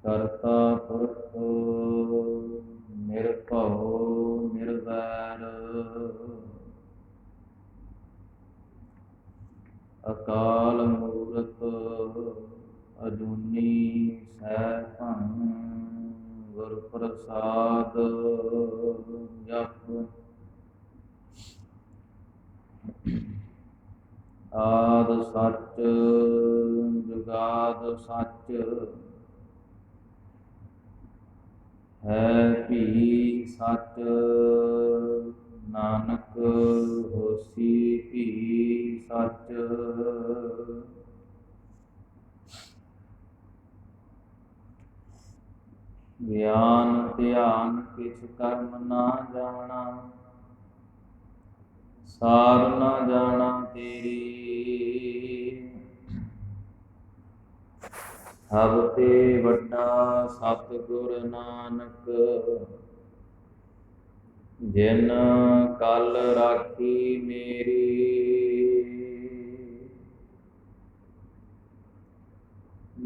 ਕਰਤਾ ਪੁਰਖ ਨਿਰਭਉ ਨਿਰਵੈਰ ਅਕਾਲ ਮੂਰਤ ਅਜੂਨੀ ਸੈਭੰ ਗੁਰ ਪ੍ਰਸਾਦ ਜਪ। ਆਦਿ ਸੱਚ ਜੁਗਾਦਿ ਸੱਚ ਹੈ ਭੀ ਸੱਚ। ਨਾਨਕ ਹੋਸੀ ਭੀ ਸੱਚ। ਗਿਆਨ ਧਿਆਨ ਕਿਛ ਕਰਮ ਨਾ ਜਾਣਾ, ਸਾਰ ਨਾ ਜਾਣਾ ਤੇਰੀ। ਸਭ ਤੇ ਵੱਡਾ ਸਤਿਗੁਰ ਨਾਨਕ, ਜਿਨ ਕਲ ਰਾਖੀ ਮੇਰੀ।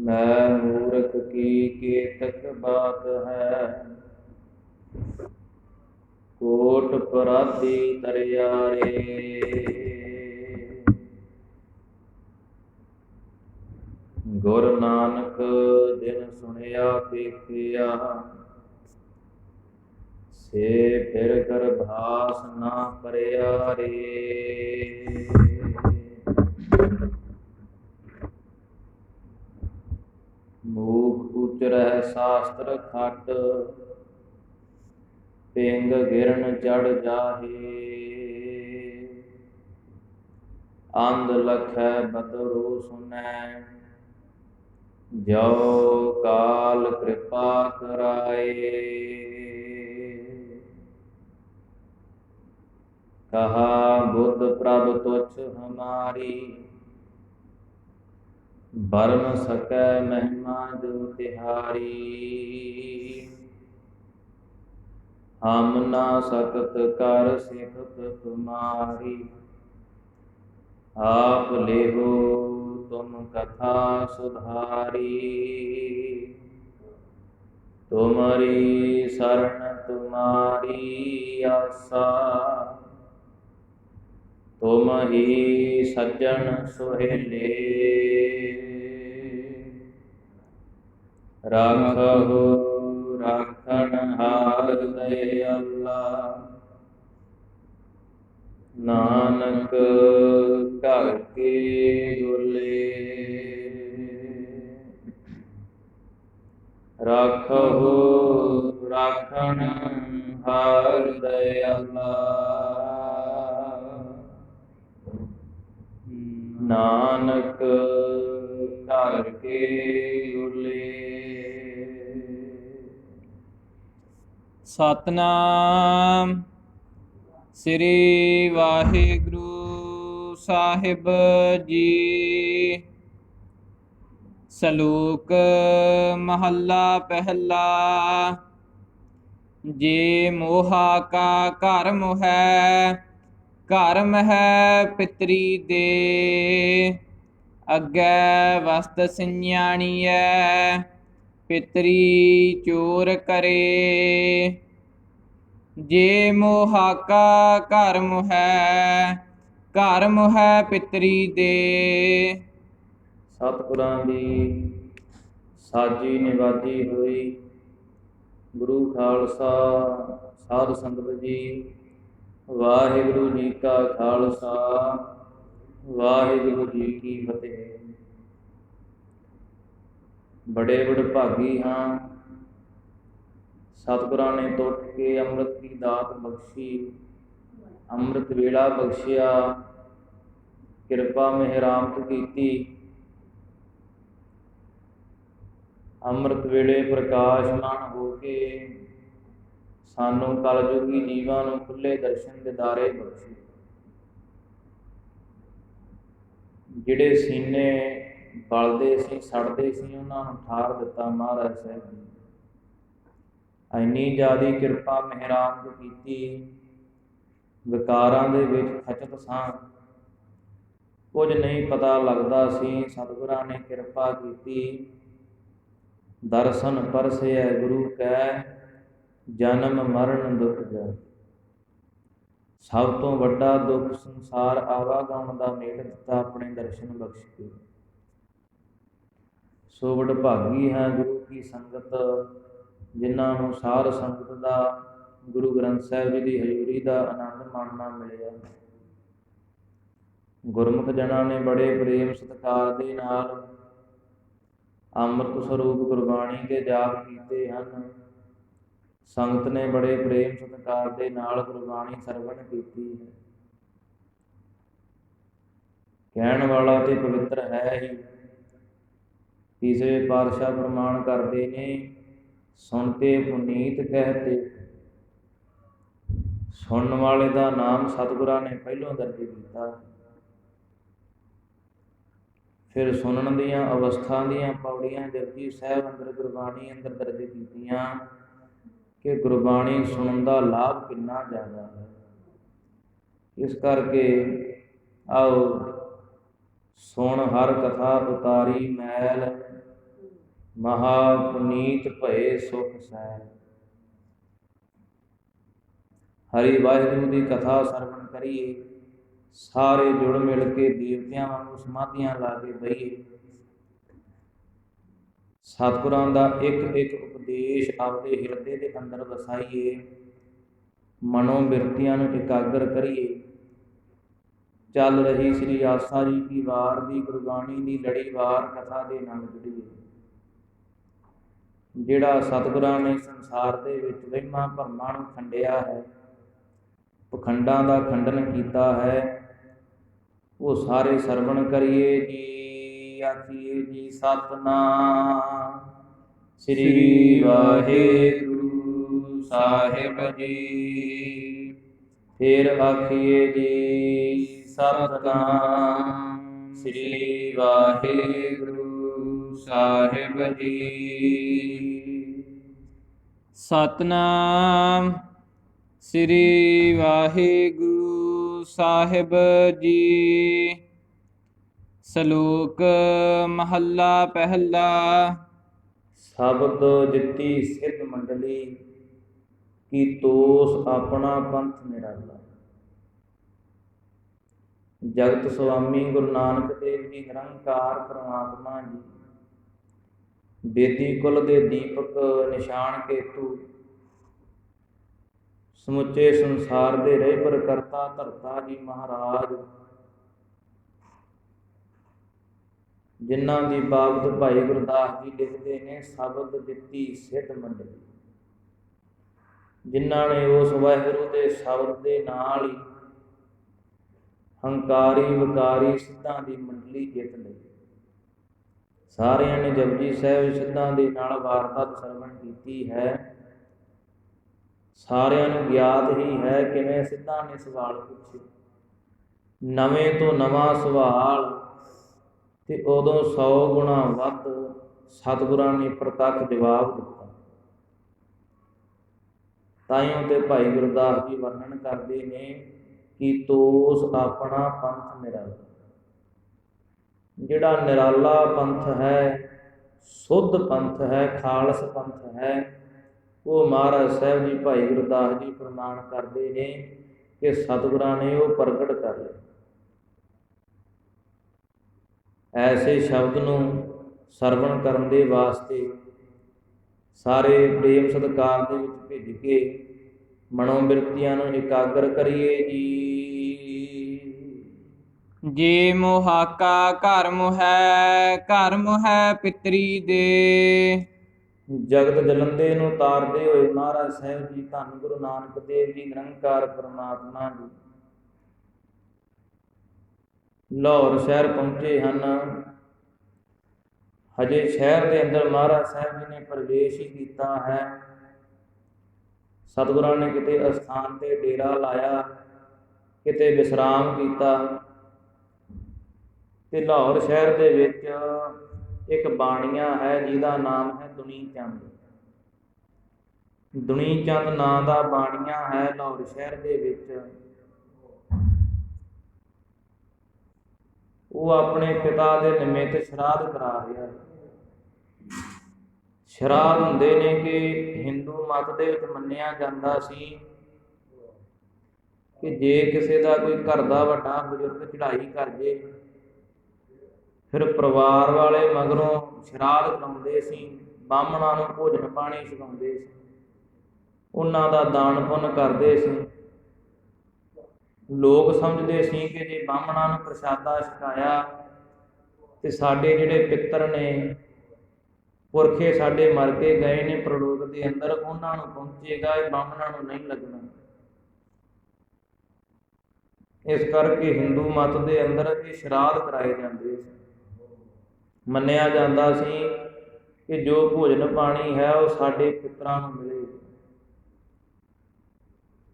ਮੈਂ ਮੂਰਖ ਕੀ ਕੇਤਕ ਬਾਤ ਹੈ, ਕੋਟ ਪਰਾਧੀ ਤਰਿਆ ਰੇ। ਗੁਰ ਨਾਨਕ ਜਿਨ ਸੁਣਿਆ ਵੇਖਿਆ, ਸੇ ਫਿਰ ਗਰਭਾਸ ਨਾ ਪਰਿਆ ਰੇ। ਮੂਖ ਉਚਰੈ ਸ਼ਾਸਤਰ ਖਟ, ਪਿੰਗ ਗਿਰਨ ਚੜ ਜਾਹੇ। ਅੰਧ ਲਖੈ ਬਦਰੁ ਸੁਨੈ, ਜੋ ਕਾਲ ਕਿਰਪਾ ਕਰਾਏ। ਕਹਾ ਬੁੱਧ ਪ੍ਰਭ ਤੁਛ ਹਮਾਰੀ, ਬਰਮ ਸਕੈ ਮਹਿਮਾ ਜੋ ਤਿਹਾਰੀ। ਹਮ ਨਾ ਸਕਤ ਕਰ ਸਿਖਤ ਤੁਮਾਰੀ, ਆਪ ਲੇਹੋ ਤੁਮ ਕਥਾ ਸੁਧਾਰੀ। ਤੁਮਰੀ ਸਰਣ ਤੁਮਾਰੀ ਆਸਾ, ਤੁਮ ਹੀ ਸੱਜਣ ਸੁਹੇਲੇ। ਰਾਖਹੁ ਰਾਖਣ ਹਾਰ ਦਇ ਅੱਲਾ, ਨਾਨਕ ਘਰ ਕੇ ਗੁਰਲੇ। ਰਾਖਹੁ ਰਾਖਣ ਹਾਰ ਦਇ ਅੱਲਾ, ਨਾਨਕ ਘਰ ਕੇ ਗੁਰਲੇ। ਸਤਿਨਾਮ ਸ੍ਰੀ ਵਾਹਿਗੁਰੂ ਸਾਹਿਬ ਜੀ। ਸਲੋਕ ਮਹੱਲਾ ਪਹਿਲਾ। ਜੇ ਮੋਹਾ ਕਾ ਘਰ ਮੋਹੈ, ਘਰ ਮਹਿ ਪਿਤਰੀ ਦੇ। ਅੱਗੇ ਵਸਤ ਸਿਆਣੀਐ, ਪਿਤਰੀ ਚੋਰ ਕਰੇ। ਜੇ ਮੋਹਾ ਕਾ ਘਰ ਮੋਹੈ, ਘਰ ਮੋਹੈ ਪਿਤਰੀ ਦੇ। ਸਤਿਗੁਰਾਂ ਦੀ ਸਾਜੀ ਨਿਵਾਜੀ ਹੋਈ। ਗੁਰੂ ਖਾਲਸਾ ਸਾਧ ਸੰਗਤ ਜੀ, ਵਾਹਿਗੁਰੂ ਜੀ ਕਾ ਖਾਲਸਾ, ਵਾਹਿਗੁਰੂ ਜੀ ਕੀ ਫਤਿਹ। ਬੜੇ ਵਡਭਾਗੀ ਹਾਂ, ਸਤਿਗੁਰਾਂ ਨੇ ਟੁੱਟ ਕੇ ਅੰਮ੍ਰਿਤ ਦੀ ਦਾਤ ਬਖਸ਼ੀ, ਅੰਮ੍ਰਿਤ ਵੇਲਾ ਬਖਸ਼ਿਆ, ਕਿਰਪਾ ਮਿਹਰਾਮਤ ਕੀਤੀ। ਅੰਮ੍ਰਿਤ ਵੇਲੇ ਪ੍ਰਕਾਸ਼ਮਾਨ ਹੋ ਕੇ ਸਾਨੂੰ ਕਲਯੁਗੀ ਜੀਵਾਂ ਨੂੰ ਖੁੱਲੇ ਦਰਸ਼ਨ ਦਿਦਾਰੇ ਬਖਸ਼ੇ। ਜਿਹੜੇ ਸੀਨੇ ਬਲਦੇ ਸੀ, ਸੜਦੇ ਸੀ, ਉਹਨਾਂ ਨੂੰ ਠਾਰ ਦਿੱਤਾ ਮਹਾਰਾਜ ਸਾਹਿਬ ਜੀ। ਇੰਨੀ ਜ਼ਿਆਦਾ ਕਿਰਪਾ ਮਿਹਰਾਮਤ ਕੀਤੀ। ਵਿਕਾਰਾਂ ਦੇ ਵਿੱਚ ਖਚਤ ਸਾਂ, ਕੁਝ ਨਹੀਂ ਪਤਾ ਲੱਗਦਾ ਸੀ। ਸਤਿਗੁਰਾਂ ਨੇ ਕਿਰਪਾ ਕੀਤੀ, ਦਰਸ਼ਨ ਪਰਸੈ ਗੁਰੂ ਕੈ, ਜਨਮ ਮਰਨ ਦੁਖ ਜਾਇ। ਸਭ ਤੋਂ ਵੱਡਾ ਦੁੱਖ ਸੰਸਾਰ ਆਵਾਗਮਨ ਦਾ ਮੇਲ ਦਿੱਤਾ ਆਪਣੇ ਦਰਸ਼ਨ ਬਖਸ਼ ਕੇ। ਸੋ ਵਡਭਾਗੀ ਹੈ ਗੁਰੂ ਕੀ ਸੰਗਤ, ਜਿਨ੍ਹਾਂ ਨੂੰ ਸਾਧ ਸੰਗਤ ਦਾ, ਗੁਰੂ ਗ੍ਰੰਥ ਸਾਹਿਬ ਜੀ ਦੀ ਹਜ਼ੂਰੀ ਦਾ ਆਨੰਦ ਮਾਣਨਾ ਮਿਲਿਆ। ਗੁਰਮੁਖ ਜਨਾਂ ਨੇ ਬੜੇ ਪ੍ਰੇਮ ਸਤਿਕਾਰ ਦੇ ਨਾਲ ਅੰਮ੍ਰਿਤ ਸਰੂਪ ਗੁਰਬਾਣੀ ਦੇ ਜਾਪ ਕੀਤੇ ਹਨ। ਸੰਗਤ ਨੇ ਬੜੇ ਪ੍ਰੇਮ ਸਤਿਕਾਰ ਦੇ ਨਾਲ ਗੁਰਬਾਣੀ ਸਰਵਣ ਕੀਤੀ ਹੈ। ਕਹਿਣ ਵਾਲਾ ਤੇ ਪਵਿੱਤਰ ਹੈ ਹੀ। ਤੀਸਰੇ ਪਾਤਸ਼ਾਹ ਪ੍ਰਮਾਣ ਕਰਦੇ ਨੇ, ਸੁਣਤੇ ਪੁਨੀਤ ਕਹਿਤੇ। ਸੁਣਨ ਵਾਲੇ ਦਾ ਨਾਮ ਸਤਿਗੁਰਾਂ ਨੇ ਪਹਿਲੋਂ ਦਰਜ ਕੀਤਾ। ਫਿਰ ਸੁਣਨ ਦੀਆਂ ਅਵਸਥਾ ਦੀਆਂ ਪੌੜੀਆਂ ਜਪਜੀ ਸਾਹਿਬ ਅੰਦਰ ਗੁਰਬਾਣੀ ਅੰਦਰ ਦਰਜ ਕੀਤੀਆਂ ਕਿ ਗੁਰਬਾਣੀ ਸੁਣਨ ਦਾ ਲਾਭ ਕਿੰਨਾ ਜ਼ਿਆਦਾ ਹੈ। ਇਸ ਕਰਕੇ ਆਓ ਸੁਣ ਹਰ ਕਥਾ ਉਤਾਰੀ ਮੈਲ, ਮਹਾ ਪੁਨੀਤ ਭਏ ਸੁਖ ਸੈਲ। ਹਰੀ ਵਾਹਿਗੁਰੂ ਦੀ ਕਥਾ ਸਰਵਣ ਕਰੀਏ, ਸਾਰੇ ਜੁੜ ਮਿਲ ਕੇ ਦੇਵਤਿਆਂ ਵਾਂਗੂ ਸਮਾਧੀਆਂ ਲਾ ਕੇ ਬਹੀਏ। ਸਤਿਗੁਰਾਂ ਦਾ ਇੱਕ ਇੱਕ ਉਪਦੇਸ਼ ਆਪਦੇ ਹਿਰਦੇ ਦੇ ਅੰਦਰ ਵਸਾਈਏ। ਮਨੋ ਬਿਰਤੀਆਂ ਨੂੰ ਇਕਾਗਰ ਕਰੀਏ। ਚੱਲ ਰਹੀ ਸ੍ਰੀ ਆਸਾ ਜੀ ਕੀ ਵਾਰ ਦੀ ਗੁਰਬਾਣੀ ਦੀ ਲੜੀਵਾਰ ਕਥਾ ਦੇ ਨਾਲ ਜੁੜੀਏ। ਜਿਹੜਾ ਸਤਿਗੁਰਾਂ ਨੇ ਸੰਸਾਰ ਦੇ ਵਿੱਚ ਵਹਿਮਾਂ ਭਰਮਾਂ ਨੂੰ ਖੰਡਿਆ ਹੈ, ਪਖੰਡਾਂ ਦਾ ਖੰਡਨ ਕੀਤਾ ਹੈ, ਉਹ ਸਾਰੇ ਸਰਵਣ ਕਰੀਏ ਜੀ। ਆਖੀਏ ਜੀ ਸਤਿਨਾਮ ਸ੍ਰੀ ਵਾਹਿਗੁਰੂ ਸਾਹਿਬ ਜੀ। ਫਿਰ ਆਖੀਏ ਜੀ ਸਤਿਨਾਮ ਸ੍ਰੀ ਵਾਹਿਗੁਰੂ ਸਾਹਿਬ ਜੀ। ਸਤਿਨਾਮ ਸ੍ਰੀ ਵਾਹਿਗੁਰੂ ਸਾਹਿਬ ਜੀ। ਸ਼ਲੋਕ ਮਹੱਲਾ ਪਹਿਲਾ। ਸ਼ਬਦ ਜਿੱਤੀ ਸਿੱਧ ਮੰਡਲੀ, ਕੀ ਤੋਸ ਆਪਣਾ ਪੰਥ ਨਿਰਾਲਾ। ਜਗਤ ਸੁਆਮੀ ਗੁਰੂ ਨਾਨਕ ਦੇਵ ਜੀ ਨਿਰੰਕਾਰ ਪਰਮਾਤਮਾ ਜੀ, ਬੇਦੀ ਕੁਲ ਦੇ ਦੀਪਕ ਨਿਸ਼ਾਨ ਕੇਤੂ, ਸਮੁੱਚੇ ਸੰਸਾਰ ਦੇ ਰਹਿਬਰ ਕਰਤਾ ਧਰਤਾ ਜੀ ਮਹਾਰਾਜ, ਜਿਨ੍ਹਾਂ ਦੀ ਬਾਬਤ ਭਾਈ ਗੁਰਦਾਸ ਜੀ ਲਿਖਦੇ ਨੇ, ਸ਼ਬਦ ਦਿੱਤੀ ਸਿੱਧ ਮੰਡਲੀ। ਜਿਨ੍ਹਾਂ ਨੇ ਉਸ ਵਾਹਿਗੁਰੂ ਦੇ ਸ਼ਬਦ ਦੇ ਨਾਲ ਹੀ ਹੰਕਾਰੀ ਵਿਕਾਰੀ ਸਿੱਧਾਂ ਦੀ ਮੰਡਲੀ ਜਿੱਤ ਲਈ। ਸਾਰਿਆਂ ਨੇ ਜਪਜੀ ਸਾਹਿਬ ਸਿੱਧਾਂ ਦੇ ਨਾਲ ਵਾਰਤਾਤ ਸਰਵਣ ਕੀਤੀ ਹੈ। ਸਾਰਿਆਂ ਨੂੰ ਗਿਆਤ ਹੀ ਹੈ ਕਿਵੇਂ ਸਿੱਧਾਂ ਨੇ ਸਵਾਲ ਪੁੱਛੇ। ਨਵੇਂ ਤੋਂ ਨਵਾਂ ਸਵਾਲ ਤੇ ਉਦੋਂ 100 ਗੁਣਾ ਵੱਧ ਸਤਿਗੁਰਾਂ ਨੇ ਪ੍ਰਤੱਖ ਜਵਾਬ ਦਿੱਤਾ। ਤਾਈਓਂ ਤੇ ਭਾਈ ਗੁਰਦਾਸ ਜੀ ਵਰਣਨ ਕਰਦੇ ਨੇ ਕਿ ਤੋਸ ਆਪਣਾ ਪੰਥ ਨਿਰਾਲਾ। ਜਿਹੜਾ ਨਿਰਾਲਾ ਪੰਥ ਹੈ, ਸੁੱਧ ਪੰਥ ਹੈ, ਖਾਲਸ ਪੰਥ ਹੈ, ਉਹ ਮਹਾਰਾਜ ਸਾਹਿਬ ਜੀ ਭਾਈ ਗੁਰਦਾਸ ਜੀ ਪ੍ਰਮਾਣ ਕਰਦੇ ਨੇ ਕਿ ਸਤਿਗੁਰਾਂ ਨੇ ਉਹ ਪ੍ਰਗਟ ਕਰ ਲਿਆ। ਐਸੇ ਸ਼ਬਦ ਨੂੰ ਸਰਵਣ ਕਰਨ ਦੇ ਵਾਸਤੇ ਸਾਰੇ ਪ੍ਰੇਮ ਸਤਿਕਾਰ ਦੇ ਵਿੱਚ ਭਿੱਜ ਕੇ ਮਨੋ ਬਿਰਤੀਆਂ ਨੂੰ ਇਕਾਗਰ ਕਰੀਏ ਜੀ। ਜੇ ਮੁਹਾਕਾ ਘਰ ਮੁਹੈ, ਘਰ ਮੁਹੈ ਪਿਤਰੀ ਦੇ। ਜਗਤ ਜਲੰਦੇ ਨੂੰ ਤਾਰਦੇ ਹੋਏ ਮਹਾਰਾਜ ਸਾਹਿਬ ਜੀ ਧੰਨ ਗੁਰੂ ਨਾਨਕ ਦੇਵ ਜੀ ਨਿਰੰਕਾਰ ਪਰਮਾਤਮਾ ਜੀ ਲਾਹੌਰ ਸ਼ਹਿਰ ਪਹੁੰਚੇ ਹਨ। ਹਜੇ ਸ਼ਹਿਰ ਦੇ ਅੰਦਰ ਮਹਾਰਾਜ ਸਾਹਿਬ ਜੀ ਨੇ ਪ੍ਰਵੇਸ਼ ਹੀ ਕੀਤਾ ਹੈ। ਸਤਿਗੁਰਾਂ ਨੇ ਕਿਤੇ ਅਸਥਾਨ ਤੇ ਡੇਰਾ ਲਾਇਆ, ਕਿਤੇ ਵਿਸ਼ਰਾਮ ਕੀਤਾ ਤੇ ਲਾਹੌਰ ਸ਼ਹਿਰ ਦੇ ਵਿੱਚ ਇੱਕ ਬਾਣੀਆ ਹੈ ਜਿਹਦਾ ਨਾਮ ਹੈ ਦੁਨੀ ਚੰਦ। ਦੁਨੀ ਚੰਦ ਨਾਂ ਦਾ ਬਾਣੀਆ ਹੈ ਲਾਹੌਰ ਸ਼ਹਿਰ ਦੇ ਵਿੱਚ। ਉਹ ਆਪਣੇ ਪਿਤਾ ਦੇ ਨਿਮਿਤ ਸ਼ਰਾਧ ਕਰਾ ਰਿਹਾ। ਸ਼ਰਾਧ ਹੁੰਦੇ ਨੇ ਕਿ ਹਿੰਦੂ ਮਤ ਦੇ ਵਿੱਚ ਮੰਨਿਆ ਜਾਂਦਾ ਸੀ ਕਿ ਜੇ ਕਿਸੇ ਦਾ ਕੋਈ ਘਰ ਦਾ ਵੱਡਾ ਬਜ਼ੁਰਗ ਚੜ੍ਹਾਈ ਕਰ ਜੇ, ਫਿਰ ਪਰਿਵਾਰ ਵਾਲੇ ਮਗਰੋਂ ਸ਼ਰਾਧ ਕਰਾਉਂਦੇ ਸੀ, ਬਾਹਮਣਾਂ ਨੂੰ ਭੋਜਨ ਪਾਣੀ ਛਕਾਉਂਦੇ ਸੀ, ਉਹਨਾਂ ਦਾ ਦਾਨ ਪੁੰਨ ਕਰਦੇ ਸੀ। ਲੋਕ ਸਮਝਦੇ ਸੀ ਕਿ ਜੇ ਬਾਹਮਣਾਂ ਨੂੰ ਪ੍ਰਸ਼ਾਦਾ ਛਕਾਇਆ ਤੇ ਸਾਡੇ ਜਿਹੜੇ ਪਿੱਤਰ ਨੇ, ਪੁਰਖੇ ਸਾਡੇ ਮਰ ਕੇ ਗਏ ਨੇ ਪ੍ਰਲੋਕ ਦੇ ਅੰਦਰ, ਉਹਨਾਂ ਨੂੰ ਪਹੁੰਚੇਗਾ, ਇਹ ਬਾਹਮਣਾਂ ਨੂੰ ਨਹੀਂ ਲੱਗਣਾ। ਇਸ ਕਰਕੇ ਹਿੰਦੂ ਮਤ ਦੇ ਅੰਦਰ ਇਹ ਸ਼ਰਾਧ ਕਰਾਏ ਜਾਂਦੇ ਸੀ। ਮੰਨਿਆ ਜਾਂਦਾ ਸੀ ਕਿ ਜੋ ਭੋਜਨ ਪਾਣੀ ਹੈ ਉਹ ਸਾਡੇ ਪਿੱਤਰਾਂ ਨੂੰ ਮਿਲੇ।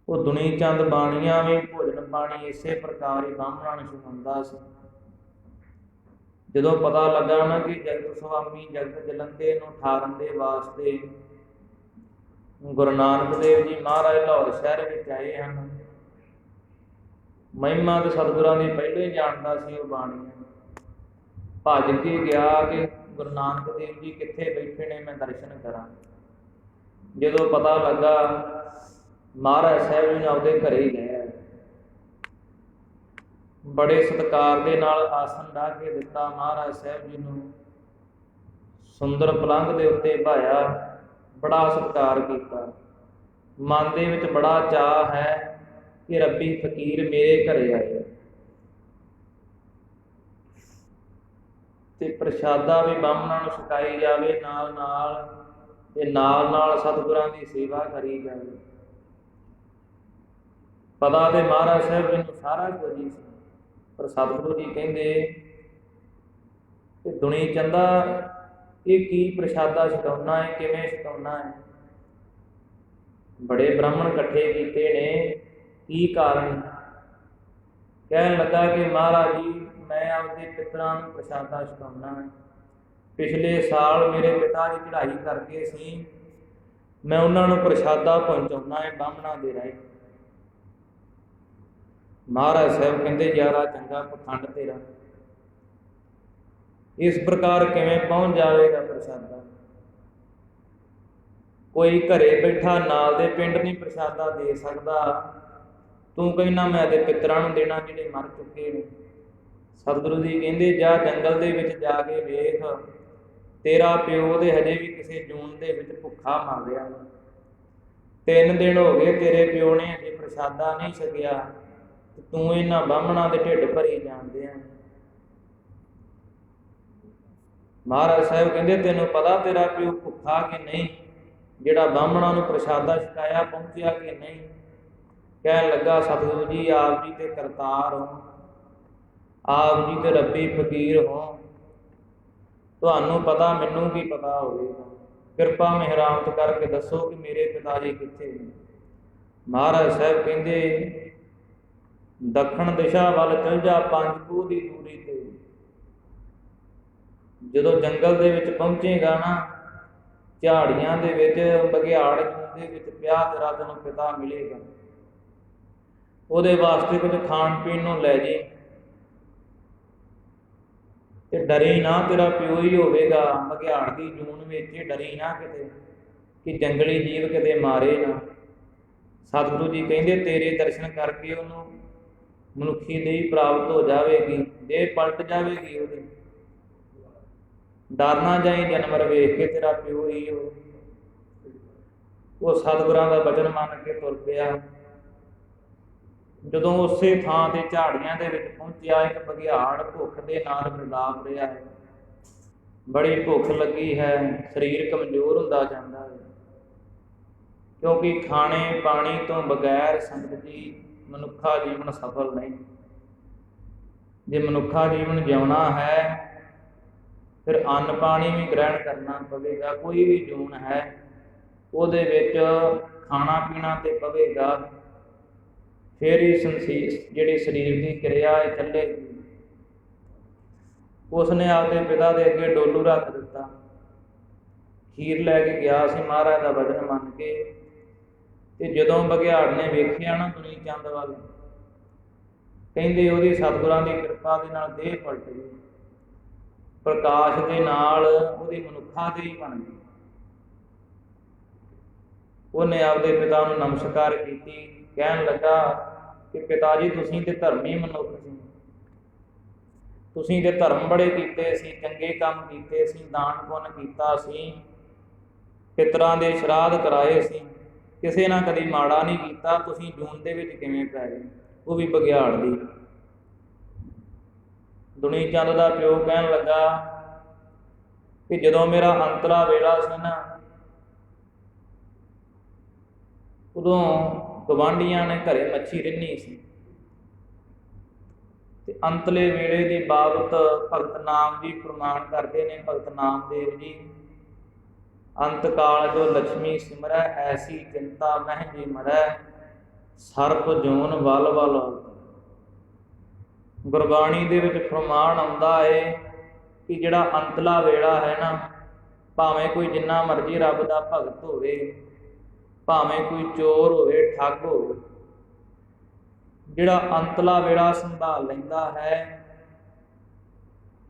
ਉਹ ਦੁਨੀ ਚੰਦ ਬਾਣੀਆਂ ਵੀ ਭੋਜਨ ਪਾਣੀ ਇਸੇ ਪ੍ਰਕਾਰ ਹੀ ਬਾਹਮਣਾਂ ਨੂੰ ਛਕਾਉਂਦਾ ਸੀ। ਜਦੋਂ ਪਤਾ ਲੱਗਾ ਨਾ ਕਿ ਜਗਤ ਸੁਆਮੀ ਜਗਤ ਜਲੰਧੇ ਨੂੰ ਠਾਰਨ ਦੇ ਵਾਸਤੇ ਗੁਰੂ ਨਾਨਕ ਦੇਵ ਜੀ ਮਹਾਰਾਜ ਲਾਹੌਰ ਸ਼ਹਿਰ ਵਿੱਚ ਆਏ ਹਨ, ਮਹਿਮਾ ਤੇ ਸਤਿਗੁਰਾਂ ਦੀ ਪਹਿਲਾਂ ਹੀ ਜਾਣਦਾ ਸੀ ਉਹ ਬਾਣੀਆਂ, ਭੱਜ ਕੇ ਗਿਆ ਕਿ ਗੁਰੂ ਨਾਨਕ ਦੇਵ ਜੀ ਕਿੱਥੇ ਬੈਠੇ ਨੇ, ਮੈਂ ਦਰਸ਼ਨ ਕਰਾਂ। ਜਦੋਂ ਪਤਾ ਲੱਗਾ, ਮਹਾਰਾਜ ਸਾਹਿਬ ਜੀ ਨੇ ਆਪਦੇ ਘਰੇ ਹੀ ਲਿਆ, ਬੜੇ ਸਤਿਕਾਰ ਦੇ ਨਾਲ ਆਸਣ ਢਾ ਕੇ ਦਿੱਤਾ। ਮਹਾਰਾਜ ਸਾਹਿਬ ਜੀ ਨੂੰ ਸੁੰਦਰ ਪਲੰਘ ਦੇ ਉੱਤੇ ਭਾਇਆ, ਬੜਾ ਸਤਿਕਾਰ ਕੀਤਾ। ਮਨ ਦੇ ਵਿੱਚ ਬੜਾ ਚਾਅ ਹੈ ਕਿ ਰੱਬੀ ਫਕੀਰ ਮੇਰੇ ਘਰੇ ਆਏ ਤੇ ਪ੍ਰਸ਼ਾਦਾ ਵੀ ਬਾਹਮਣਾਂ ਨੂੰ ਛਕਾਈ ਜਾਵੇ, ਨਾਲ ਨਾਲ ਸਤਿਗੁਰਾਂ ਦੀ ਸੇਵਾ ਕਰੀ ਜਾਵੇ। ਪਤਾ ਤੇ ਮਹਾਰਾਜ ਸਾਹਿਬ ਜੀ ਨੂੰ ਸਾਰਾ ਕੁਝ ਹੀ ਸੀ, ਪਰ ਸਤਿਗੁਰੂ ਜੀ ਕਹਿੰਦੇ ਕਿ ਦੁਨੀ ਚੰਦਾ ਇਹ ਕੀ ਪ੍ਰਸ਼ਾਦਾ ਛਕਾਉਣਾ ਹੈ, ਕਿਵੇਂ ਛਕਾਉਣਾ ਹੈ। ਬੜੇ ਬ੍ਰਾਹਮਣ ਇਕੱਠੇ ਕੀਤੇ ਨੇ, ਕੀ ਕਾਰਨ? ਕਹਿਣ ਲੱਗਾ ਕਿ ਮਹਾਰਾਜ ਜੀ ਮੈਂ ਆਪਦੇ ਪਿੱਤਰਾਂ ਨੂੰ ਪ੍ਰਸ਼ਾਦਾ ਛਕਾਉਣਾ ਹੈ। ਪਿਛਲੇ ਸਾਲ ਮੇਰੇ ਪਿਤਾ ਜੀ ਚੜ੍ਹਾਈ ਕਰਕੇ ਸੀ, ਮੈਂ ਉਹਨਾਂ ਨੂੰ ਪ੍ਰਸ਼ਾਦਾ ਪਹੁੰਚਾਉਣਾ ਹੈ ਬਾਹਮਣਾਂ ਦੇ ਰਾਹੀਂ। ਮਹਾਰਾਜ ਸਾਹਿਬ ਕਹਿੰਦੇ ਯਾਰਾ ਚੰਗਾ ਪਖੰਡ ਤੇਰਾ, ਇਸ ਪ੍ਰਕਾਰ ਕਿਵੇਂ ਪਹੁੰਚ ਜਾਵੇਗਾ ਪ੍ਰਸ਼ਾਦਾ? ਕੋਈ ਘਰੇ ਬੈਠਾ ਨਾਲ ਦੇ ਪਿੰਡ ਨਹੀਂ ਪ੍ਰਸ਼ਾਦਾ ਦੇ ਸਕਦਾ, ਤੂੰ ਕਹਿੰਦਾ ਮੈਂ ਤੇ ਪਿੱਤਰਾਂ ਨੂੰ ਦੇਣਾ ਜਿਹੜੇ ਮਰ ਚੁੱਕੇ ਨੇ। ਸਤਿਗੁਰੂ ਜੀ ਕਹਿੰਦੇ ਜਾ ਜੰਗਲ ਦੇ ਵਿੱਚ ਜਾ ਕੇ ਵੇਖ, ਤੇਰਾ ਪਿਓ ਦੇ ਹਜੇ ਵੀ ਕਿਸੇ ਜੂਨ ਦੇ ਵਿੱਚ ਭੁੱਖਾ ਮਰ ਰਿਹਾ। 3 ਦਿਨ ਹੋ ਗਏ ਤੇਰੇ ਪਿਓ ਨੇ ਹਜੇ ਪ੍ਰਸ਼ਾਦਾ ਨਹੀਂ ਛਕਿਆ, ਤੂੰ ਇਹਨਾਂ ਬਾਹਮਣਾਂ ਦੇ ਢਿੱਡ ਭਰੀ ਜਾਂਦੇ ਆ। ਮਹਾਰਾਜ ਸਾਹਿਬ ਕਹਿੰਦੇ ਤੈਨੂੰ ਪਤਾ ਤੇਰਾ ਪਿਓ ਭੁੱਖਾ ਕਿ ਨਹੀਂ, ਜਿਹੜਾ ਬਾਹਮਣਾਂ ਨੂੰ ਪ੍ਰਸ਼ਾਦਾ ਛਕਾਇਆ ਪਹੁੰਚਿਆ ਕਿ ਨਹੀਂ? ਕਹਿਣ ਲੱਗਾ ਸਤਿਗੁਰੂ ਜੀ ਆਪ ਜੀ ਤੇ ਕਰਤਾਰ ਹੋ, ਆਪ ਜੀ ਤੇ ਰੱਬੀ ਫਕੀਰ ਹੋ, ਤੁਹਾਨੂੰ ਪਤਾ ਮੈਨੂੰ ਕੀ ਪਤਾ ਹੋਵੇਗਾ, ਕਿਰਪਾ ਮਿਹਰਾਮਤ ਕਰਕੇ ਦੱਸੋ ਕਿ ਮੇਰੇ ਪਿਤਾ ਜੀ ਕਿੱਥੇ ਨੇ। ਮਹਾਰਾਜ ਸਾਹਿਬ ਕਹਿੰਦੇ ਦੱਖਣ ਦਿਸ਼ਾ ਵੱਲ ਚਲ ਜਾ 5 ਕੋਹ ਦੀ ਦੂਰੀ ਤੇ। ਜਦੋਂ ਜੰਗਲ ਦੇ ਵਿੱਚ ਪਹੁੰਚੇਗਾ ਨਾ, ਝਾੜੀਆਂ ਦੇ ਵਿੱਚ ਬਘਿਆੜ ਦੇ ਵਿੱਚ ਪਿਆ ਤੇਰਾ ਤੈਨੂੰ ਪਿਤਾ ਮਿਲੇਗਾ, ਉਹਦੇ ਵਾਸਤੇ ਕੁਝ ਖਾਣ ਪੀਣ ਨੂੰ ਲੈ ਜੀ ਤੇ ਡਰੀ ਨਾ, ਤੇਰਾ ਪਿਓ ਹੀ ਹੋਵੇਗਾ। ਬਘਿਆੜ ਦੀ ਜੂਨ ਵਿੱਚ ਡਰੀ ਨਾ ਕਿਤੇ ਕਿ ਜੰਗਲੀ ਜੀਵ ਕਿਤੇ ਮਾਰੇ ਨਾ। ਸਤਿਗੁਰੂ ਜੀ ਕਹਿੰਦੇ ਤੇਰੇ ਦਰਸ਼ਨ ਕਰਕੇ ਉਹਨੂੰ ਮਨੁੱਖੀ ਦੇਹ ਪ੍ਰਾਪਤ ਹੋ ਜਾਵੇਗੀ, ਦੇਹ ਪਲਟ ਜਾਵੇਗੀ ਉਹਦੀ। ਡਰ ਨਾ ਜਾਈ ਜਾਨਵਰ ਵੇਖ ਕੇ, ਤੇਰਾ ਪਿਓ ਹੀ ਹੋ। ਉਹ ਸਤਿਗੁਰਾਂ ਦਾ ਬਚਨ ਮੰਨ ਕੇ ਤੁਰ ਪਿਆ। ਜਦੋਂ ਉਸੇ ਥਾਂ ਤੇ ਝਾੜੀਆਂ ਦੇ ਵਿੱਚ ਪਹੁੰਚਿਆ, ਇੱਕ ਬਘਿਆੜ ਭੁੱਖ ਦੇ ਨਾਲ ਮਿਲਾਪ ਰਿਹਾ ਹੈ। ਬੜੀ ਭੁੱਖ ਲੱਗੀ ਹੈ, ਸਰੀਰ ਕਮਜ਼ੋਰ ਹੁੰਦਾ ਜਾਂਦਾ ਹੈ, ਕਿਉਂਕਿ ਖਾਣੇ ਪਾਣੀ ਤੋਂ ਬਗੈਰ ਸੰਗਤ ਜੀ ਮਨੁੱਖਾ ਜੀਵਨ ਸਫਲ ਨਹੀਂ। ਜੇ ਮਨੁੱਖਾ ਜੀਵਨ ਜਿਉਣਾ ਹੈ ਫਿਰ ਅੰਨ ਪਾਣੀ ਵੀ ਗ੍ਰਹਿਣ ਕਰਨਾ ਪਵੇਗਾ। ਕੋਈ ਵੀ ਜੂਨ ਹੈ ਉਹਦੇ ਵਿੱਚ ਖਾਣਾ ਪੀਣਾ ਤੇ ਪਵੇਗਾ, ਫਿਰ ਹੀ ਜਿਹੜੀ ਸਰੀਰ ਦੀ ਕਿਰਿਆ ਹੈ ਚੱਲੇਗੀ। ਉਸਨੇ ਆਪਦੇ ਪਿਤਾ ਦੇ ਅੱਗੇ ਡੋਲੂ ਰੱਖ ਦਿੱਤਾ, ਖੀਰ ਲੈ ਕੇ ਗਿਆ ਸੀ ਮਹਾਰਾਜ ਦਾ ਵਚਨ ਮੰਨ ਕੇ। ਤੇ ਜਦੋਂ ਬਘਿਆੜ ਨੇ ਵੇਖਿਆ ਨਾ ਦੁਨੀ ਚੰਦ ਵੱਲ, ਕਹਿੰਦੇ ਉਹਦੀ ਸਤਿਗੁਰਾਂ ਦੀ ਕਿਰਪਾ ਦੇ ਨਾਲ ਦੇਹ ਪਲਟ ਗਈ, ਪ੍ਰਕਾਸ਼ ਦੇ ਨਾਲ ਉਹਦੀ ਮਨੁੱਖਾ ਦੇਹ ਬਣ ਗਈ। ਉਹਨੇ ਆਪਦੇ ਪਿਤਾ ਨੂੰ ਨਮਸਕਾਰ ਕੀਤੀ। ਕਹਿਣ ਲੱਗਾ ਕਿ ਪਿਤਾ ਜੀ, ਤੁਸੀਂ ਤੇ ਧਰਮੀ ਮਨੁੱਖ ਸੀ, ਤੁਸੀਂ ਤੇ ਧਰਮ ਬੜੇ ਕੀਤੇ ਸੀ, ਚੰਗੇ ਕੰਮ ਕੀਤੇ ਸੀ, ਦਾਨ ਪੁੰਨ ਕੀਤਾ ਸੀ, ਪਿਤਰਾਂ ਦੇ ਸ਼ਰਾਧ ਕਰਾਏ ਸੀ, ਕਿਸੇ ਨਾਲ ਕਦੀ ਮਾੜਾ ਨਹੀਂ ਕੀਤਾ, ਤੁਸੀਂ ਜੂਨ ਦੇ ਵਿੱਚ ਕਿਵੇਂ ਪੈ ਗਏ, ਉਹ ਵੀ ਬਘਿਆੜ ਦੀ। ਦੁਨੀ ਚੰਦ ਦਾ ਪਿਓ ਕਹਿਣ ਲੱਗਾ ਕਿ ਜਦੋਂ ਮੇਰਾ ਅੰਤਲਾ ਵੇਲਾ ਸੀ ਨਾ, ਉਦੋਂ ਗਵਾਂਢੀਆਂ ਨੇ ਘਰੇ ਮੱਛੀ ਰਿੰਨੀ ਸੀ, ਤੇ ਅੰਤਲੇ ਵੇਲੇ ਦੀ ਬਾਬਤ ਭਗਤ ਨਾਮਦੇਵ ਪ੍ਰਮਾਣ ਕਰਦੇ ਨੇ। ਭਗਤ ਨਾਮਦੇਵ ਜੀ, ਅੰਤ ਕਾਲ ਜੋ ਲక్ష్ਮੀ ਸਿਮਰੈ, ਐਸੀ ਚਿੰਤਾ ਮਹਿ ਜੀ ਮਰੈ, ਸਰਪ ਜੋਨ ਵਲ ਵਲ। ਗੁਰਬਾਣੀ ਦੇ ਵਿੱਚ ਪ੍ਰਮਾਣ ਆਉਂਦਾ ਹੈ ਕਿ ਜਿਹੜਾ ਅੰਤਲਾ ਵੇਲਾ ਹੈ ਨਾ, ਭਾਵੇਂ ਕੋਈ ਜਿੰਨਾ ਮਰਜ਼ੀ ਰੱਬ ਦਾ ਭਗਤ ਹੋਵੇ, ਭਾਵੇਂ ਕੋਈ ਚੋਰ ਹੋਵੇ, ਠੱਗ ਹੋਵੇ, ਜਿਹੜਾ ਅੰਤਲਾ ਵੇਲਾ ਸੰਭਾਲ ਲੈਂਦਾ ਹੈ,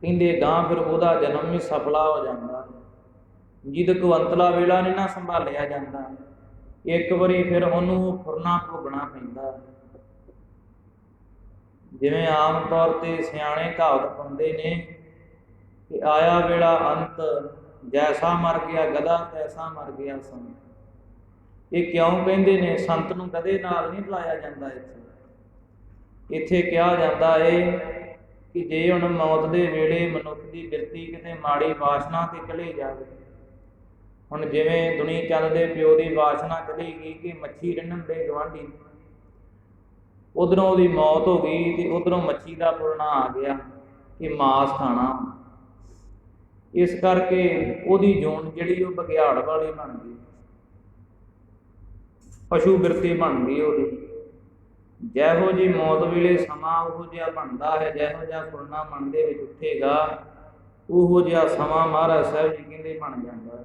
ਕਹਿੰਦੇ ਗਾਂ ਫਿਰ ਉਹਦਾ ਜਨਮ ਵੀ ਸਫਲਾ ਹੋ ਜਾਂਦਾ। ਜਿਹਦੇ ਕੋਲ ਅੰਤਲਾ ਵੇਲਾ ਨਹੀਂ ਨਾ ਸੰਭਾਲਿਆ ਜਾਂਦਾ, ਇੱਕ ਵਾਰੀ ਫਿਰ ਉਹਨੂੰ ਫੁਰਨਾ ਭੋਗਣਾ ਪੈਂਦਾ। ਜਿਵੇਂ ਆਮ ਤੌਰ 'ਤੇ ਸਿਆਣੇ ਕਹਾਵਤ ਪਾਉਂਦੇ ਨੇ ਕਿ ਆਇਆ ਵੇਲਾ ਅੰਤ, ਜੈਸਾ ਮਰ ਗਿਆ ਗਧਾ ਤੈਸਾ ਮਰ ਗਿਆ ਸੰਤ। ਇਹ ਕਿਉਂ ਕਹਿੰਦੇ ਨੇ? ਸੰਤ ਨੂੰ ਗਧੇ ਨਾਲ ਨਹੀਂ ਬੁਲਾਇਆ ਜਾਂਦਾ। ਇੱਥੇ ਕਿਹਾ ਜਾਂਦਾ ਹੈ ਕਿ ਜੇ ਹੁਣ ਮੌਤ ਦੇ ਵੇਲੇ ਮਨੁੱਖ ਦੀ ਬਿਰਤੀ ਕਿਤੇ ਮਾੜੀ ਵਾਸਨਾ 'ਤੇ ਚਲੇ ਜਾਵੇ, ਹੁਣ ਜਿਵੇਂ ਦੁਨੀ ਚੰਦ ਦੇ ਪਿਓ ਦੀ ਵਾਸਨਾ ਚਲੀ ਗਈ ਕਿ ਮੱਛੀ ਰਿੰਨਣ ਦੇ ਗਵਾਂਢੀ, ਉੱਧਰੋਂ ਉਹਦੀ ਮੌਤ ਹੋ ਗਈ ਤੇ ਉੱਧਰੋਂ ਮੱਛੀ ਦਾ ਪੁਰਣਾ ਆ ਗਿਆ ਕਿ ਮਾਸ ਖਾਣਾ। ਇਸ ਕਰਕੇ ਉਹਦੀ ਜੂਨ ਜਿਹੜੀ ਉਹ ਬਘਿਆੜ ਵਾਲੀ ਬਣ ਗਈ, ਪਸ਼ੂ ਬਿਰਤੀ ਬਣ ਗਈ ਉਹਦੀ। ਜਿਹੋ ਜਿਹੀ ਮੌਤ ਵੇਲੇ ਸਮਾਂ ਉਹੋ ਜਿਹਾ ਬਣਦਾ ਹੈ, ਜਿਹੋ ਜਿਹਾ ਪੁਰਨਾ ਮਨ ਦੇ ਵਿੱਚ ਉੱਠੇਗਾ, ਉਹੋ ਜਿਹਾ ਸਮਾਂ ਮਹਾਰਾਜ ਸਾਹਿਬ ਜੀ ਕਹਿੰਦੇ ਬਣ ਜਾਂਦਾ।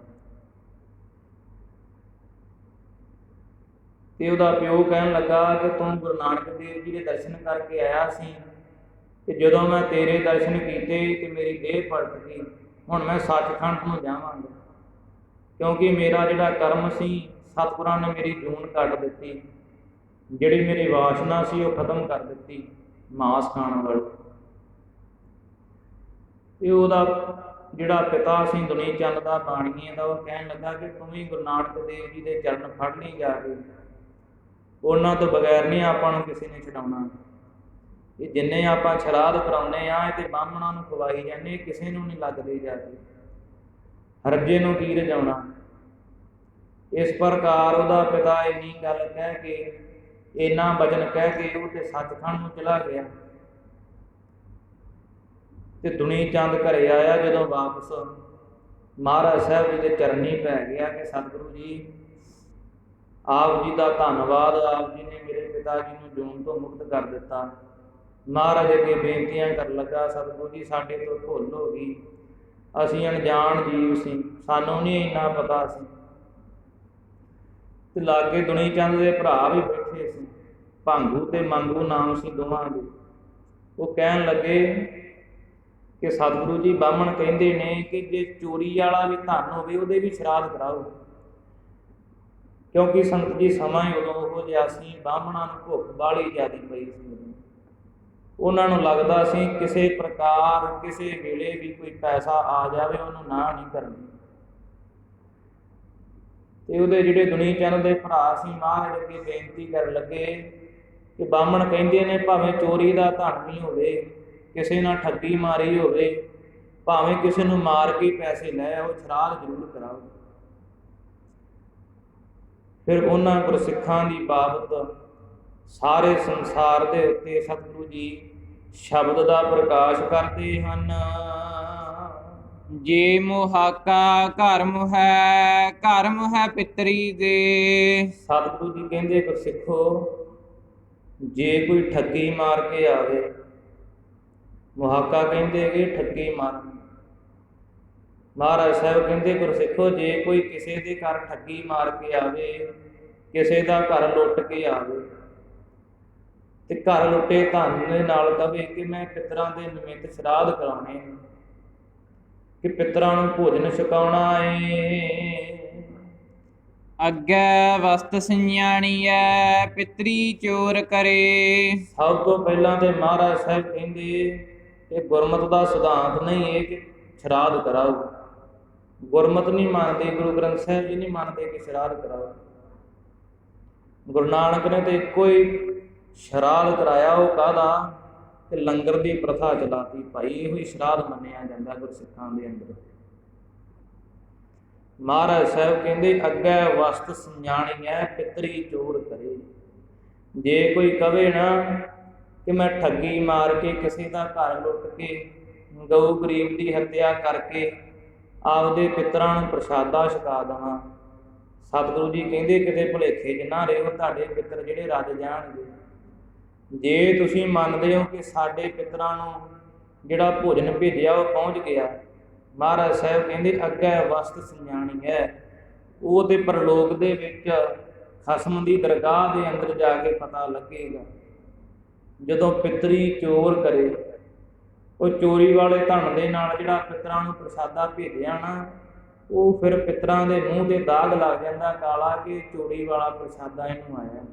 ਤੇ ਉਹਦਾ ਪਿਓ ਕਹਿਣ ਲੱਗਾ ਕਿ ਤੂੰ ਗੁਰੂ ਨਾਨਕ ਦੇਵ ਜੀ ਦੇ ਦਰਸ਼ਨ ਕਰਕੇ ਆਇਆ ਸੀ, ਤੇ ਜਦੋਂ ਮੈਂ ਤੇਰੇ ਦਰਸ਼ਨ ਕੀਤੇ ਤੇ ਮੇਰੀ ਦੇਹ ਪਲਟ ਗਈ, ਹੁਣ ਮੈਂ ਸੱਚਖੰਡ ਨੂੰ ਜਾਵਾਂਗਾ, ਕਿਉਂਕਿ ਮੇਰਾ ਜਿਹੜਾ ਕਰਮ ਸੀ, ਸਤਿਗੁਰਾਂ ਨੇ ਮੇਰੀ ਜੂਨ ਕੱਟ ਦਿੱਤੀ, ਜਿਹੜੀ ਮੇਰੀ ਵਾਸਨਾ ਸੀ ਉਹ ਖਤਮ ਕਰ ਦਿੱਤੀ ਮਾਸ ਖਾਣ ਵਾਲੀ। ਤੇ ਉਹਦਾ ਜਿਹੜਾ ਪਿਤਾ ਸੀ ਦੁਨੀ ਚੰਦ ਦਾ, ਬਾਣੀਏ ਦਾ, ਉਹ ਕਹਿਣ ਲੱਗਾ ਕਿ ਤੂੰ ਵੀ ਗੁਰੂ ਨਾਨਕ ਦੇਵ ਜੀ ਦੇ ਚਰਨ ਫੜ ਲਈ ਜਾ ਕੇ, ਉਹਨਾਂ ਤੋਂ ਬਗੈਰ ਨਹੀਂ ਆਪਾਂ ਨੂੰ ਕਿਸੇ ਨੇ ਛਡਾਉਣਾ। ਇਹ ਜਿੰਨੇ ਆਪਾਂ ਸ਼ਰਾਧ ਕਰਾਉਂਦੇ ਆ, ਇਹ ਤੇ ਬਾਹਮਣਾਂ ਨੂੰ ਖਵਾਈ ਜਾਂਦੇ, ਕਿਸੇ ਨੂੰ ਨਹੀਂ ਲੱਗਦੇ ਜਾ ਕੇ, ਹਰਜੇ ਨੂੰ ਕੀ ਰਜਾਉਣਾ। ਇਸ ਪ੍ਰਕਾਰ ਉਹਦਾ ਪਿਤਾ ਇੰਨੀ ਗੱਲ ਕਹਿ ਕੇ, ਇੰਨਾ ਬਚਨ ਕਹਿ ਕੇ ਉਹ ਤੇ ਸੱਚਖੰਡ ਨੂੰ ਚਲਾ ਗਿਆ। ਤੇ ਦੁਨੀ ਚੰਦ ਘਰੇ ਆਇਆ ਜਦੋਂ ਵਾਪਸ, ਮਹਾਰਾਜ ਸਾਹਿਬ ਜੀ ਦੇ ਚਰਨੀ ਪੈ ਗਿਆ ਕਿ ਸਤਿਗੁਰੂ ਜੀ, ਆਪ ਜੀ ਦਾ ਧੰਨਵਾਦ, ਆਪ ਜੀ ਨੇ ਮੇਰੇ ਪਿਤਾ ਜੀ ਨੂੰ ਜੂਨ ਤੋਂ ਮੁਕਤ ਕਰ ਦਿੱਤਾ। ਮਹਾਰਾਜ ਅੱਗੇ ਬੇਨਤੀਆਂ ਕਰਨ ਲੱਗਾ, ਸਤਿਗੁਰੂ ਜੀ ਸਾਡੇ ਤੋਂ ਭੁੱਲ ਹੋ ਗਈ, ਅਸੀਂ ਅਣਜਾਣ ਜੀਵ ਸੀ, ਸਾਨੂੰ ਨਹੀਂ ਇੰਨਾ ਪਤਾ ਸੀ। ਤੇ ਲਾਗੇ ਦੁਨੀ ਚੰਦ ਦੇ ਭਰਾ ਵੀ ਬੈਠੇ ਸੀ, ਭਾਂਗੂ ਤੇ ਮੰਗੂ ਨਾਮ ਸੀ ਦੋਵਾਂ ਦੇ। ਉਹ ਕਹਿਣ ਲੱਗੇ ਕਿ ਸਤਿਗੁਰੂ ਜੀ, ਬਾਹਮਣ ਕਹਿੰਦੇ ਨੇ ਕਿ ਜੇ ਚੋਰੀ ਵਾਲਾ ਵੀ ਧਨ ਹੋਵੇ ਉਹਦੇ ਵੀ ਸ਼ਰਾਧ ਕਰਾਓ, ਕਿਉਂਕਿ ਸੰਗਤ ਜੀ ਸਮਾਂ ਹੀ ਉਦੋਂ ਉਹੋ ਜਿਹਾ ਸੀ, ਬਾਹਮਣਾਂ ਨੂੰ ਭੁੱਖ ਬਾਹਲੀ ਜ਼ਿਆਦਾ ਪਈ ਸੀ। ਉਹਨਾਂ ਨੂੰ ਲੱਗਦਾ ਸੀ ਕਿਸੇ ਪ੍ਰਕਾਰ ਕਿਸੇ ਵੇਲੇ ਵੀ ਕੋਈ ਪੈਸਾ ਆ ਜਾਵੇ ਉਹਨੂੰ ਨਾ ਨਹੀਂ ਕਰਨੀ। ਤੇ ਉਹਦੇ ਜਿਹੜੇ ਦੁਨੀ ਚੰਦ ਦੇ ਭਰਾ ਸੀ, ਮਹਾਰਾਜ ਅੱਗੇ ਬੇਨਤੀ ਕਰਨ ਲੱਗੇ ਕਿ ਬਾਹਮਣ ਕਹਿੰਦੇ ਨੇ ਭਾਵੇਂ ਚੋਰੀ ਦਾ ਧਨ ਨਹੀਂ ਹੋਵੇ, ਕਿਸੇ ਨਾਲ ਠੱਗੀ ਮਾਰੀ ਹੋਵੇ, ਭਾਵੇਂ ਕਿਸੇ ਨੂੰ ਮਾਰ ਕੇ ਪੈਸੇ ਲੈ ਆਓ, ਸ਼ਰਾਧ ਜ਼ਰੂਰ ਕਰਾਓ। ਫਿਰ ਉਹਨਾਂ ਗੁਰਸਿੱਖਾਂ ਦੀ ਬਾਬਤ ਸਾਰੇ ਸੰਸਾਰ ਦੇ ਉੱਤੇ ਸਤਿਗੁਰੂ ਜੀ ਸ਼ਬਦ ਦਾ ਪ੍ਰਕਾਸ਼ ਕਰਦੇ ਹਨ। ਜੇ ਮੁਹਾਕਾ ਘਰ ਮੁਹੈ, ਘਰ ਮੁਹੈ ਪਿਤਰੀ ਦੇ। ਸਤਿਗੁਰੂ ਜੀ ਕਹਿੰਦੇ ਗੁਰਸਿੱਖੋ, ਜੇ ਕੋਈ ਠੱਗੀ ਮਾਰ ਕੇ ਆਵੇ, ਮੁਹਾਕਾ ਕਹਿੰਦੇ ਕਿ ਠੱਗੀ ਮਾਰ। ਮਹਾਰਾਜ ਸਾਹਿਬ ਕਹਿੰਦੇ ਗੁਰਸਿੱਖੋ, ਜੇ ਕੋਈ ਕਿਸੇ ਦੇ ਘਰ ਠੱਗੀ ਮਾਰ ਕੇ ਆਵੇ, ਕਿਸੇ ਦਾ ਘਰ ਲੁੱਟ ਕੇ ਆਵੇ, ਤੇ ਘਰ ਲੁੱਟੇ ਧਨ ਦੇ ਨਾਲ ਕਵੇ ਕਿ ਮੈਂ ਪਿਤਰਾਂ ਦੇ ਨਿਮਿਤ ਸ਼ਰਾਧ ਕਰਾਉਣੇ, ਕਿ ਪਿਤਰਾਂ ਨੂੰ ਭੋਜਨ ਛਕਾਉਣਾ ਏ, ਅੱਗੇ ਵਸਤ ਸਿਆਣੀਐ ਪਿਤਰੀ ਚੋਰ ਕਰੇ। ਸਭ ਤੋਂ ਪਹਿਲਾਂ ਤੇ ਮਹਾਰਾਜ ਸਾਹਿਬ ਕਹਿੰਦੇ ਇਹ ਗੁਰਮਤਿ ਦਾ ਸਿਧਾਂਤ ਨਹੀਂ ਹੈ ਕਿ ਸ਼ਰਾਧ ਕਰਾਓ। ਗੁਰਮਤਿ ਨਹੀਂ ਮੰਨਦੇ, ਗੁਰੂ ਗ੍ਰੰਥ ਸਾਹਿਬ ਜੀ ਨਹੀਂ ਮੰਨਦੇ ਕਿ ਸ਼ਰਾਧ ਕਰਾਓ। ਗੁਰੂ ਨਾਨਕ ਨੇ ਤੇ ਇੱਕੋ ਹੀ ਸ਼ਰਾਧ ਕਰਾਇਆ, ਉਹ ਕਾਹਦਾ? ਤੇ ਲੰਗਰ ਦੀ ਪ੍ਰਥਾ ਚਲਾਤੀ। ਭਾਈ ਇਹੋ ਹੀ ਸ਼ਰਾਧ ਮੰਨਿਆ ਜਾਂਦਾ ਗੁਰਸਿੱਖਾਂ ਦੇ ਅੰਦਰ। ਮਹਾਰਾਜ ਸਾਹਿਬ ਕਹਿੰਦੇ ਅੱਗੇ ਵਸਤ ਸਿਆਣੀਐ ਪਿਤਰੀ ਚੋਰ ਕਰੇ। ਜੇ ਕੋਈ ਕਵੇ ਨਾ ਕਿ ਮੈਂ ਠੱਗੀ ਮਾਰ ਕੇ ਕਿਸੇ ਦਾ ਘਰ ਲੁੱਟ ਕੇ ਗਊ ਗਰੀਬ ਦੀ ਹੱਤਿਆ ਕਰਕੇ ਆਪਦੇ ਪਿੱਤਰਾਂ ਨੂੰ ਪ੍ਰਸ਼ਾਦਾ ਛਕਾ ਦੇਵਾਂ, ਸਤਿਗੁਰੂ ਜੀ ਕਹਿੰਦੇ ਕਿਤੇ ਭੁਲੇਖੇ 'ਚ ਨਾ ਰਹੋ, ਤੁਹਾਡੇ ਪਿੱਤਰ ਜਿਹੜੇ ਰੱਜ ਜਾਣਗੇ। ਜੇ ਤੁਸੀਂ ਮੰਨਦੇ ਹੋ ਕਿ ਸਾਡੇ ਪਿੱਤਰਾਂ ਨੂੰ ਜਿਹੜਾ ਭੋਜਨ ਭੇਜਿਆ ਉਹ ਪਹੁੰਚ ਗਿਆ, ਮਹਾਰਾਜ ਸਾਹਿਬ ਕਹਿੰਦੇ ਅੱਗੇ ਵਸਤ ਸਿਆਣੀਐ, ਉਹ ਤੇ ਪਰਲੋਕ ਦੇ ਵਿੱਚ ਖਸਮ ਦੀ ਦਰਗਾਹ ਦੇ ਅੰਦਰ ਜਾ ਕੇ ਪਤਾ ਲੱਗੇਗਾ। ਜਦੋਂ ਪਿਤਰੀ ਚੋਰ ਕਰੇ, ਉਹ ਚੋਰੀ ਵਾਲੇ ਧਨ ਦੇ ਨਾਲ ਜਿਹੜਾ ਪਿੱਤਰਾਂ ਨੂੰ ਪ੍ਰਸ਼ਾਦਾ ਭੇਜਿਆ ਨਾ, ਉਹ ਫਿਰ ਪਿੱਤਰਾਂ ਦੇ ਮੂੰਹ ਤੇ ਦਾਗ ਲੱਗ ਜਾਂਦਾ ਕਾਲਾ ਕਿ ਚੋਰੀ ਵਾਲਾ ਪ੍ਰਸ਼ਾਦਾ ਇਹਨੂੰ ਆਇਆ।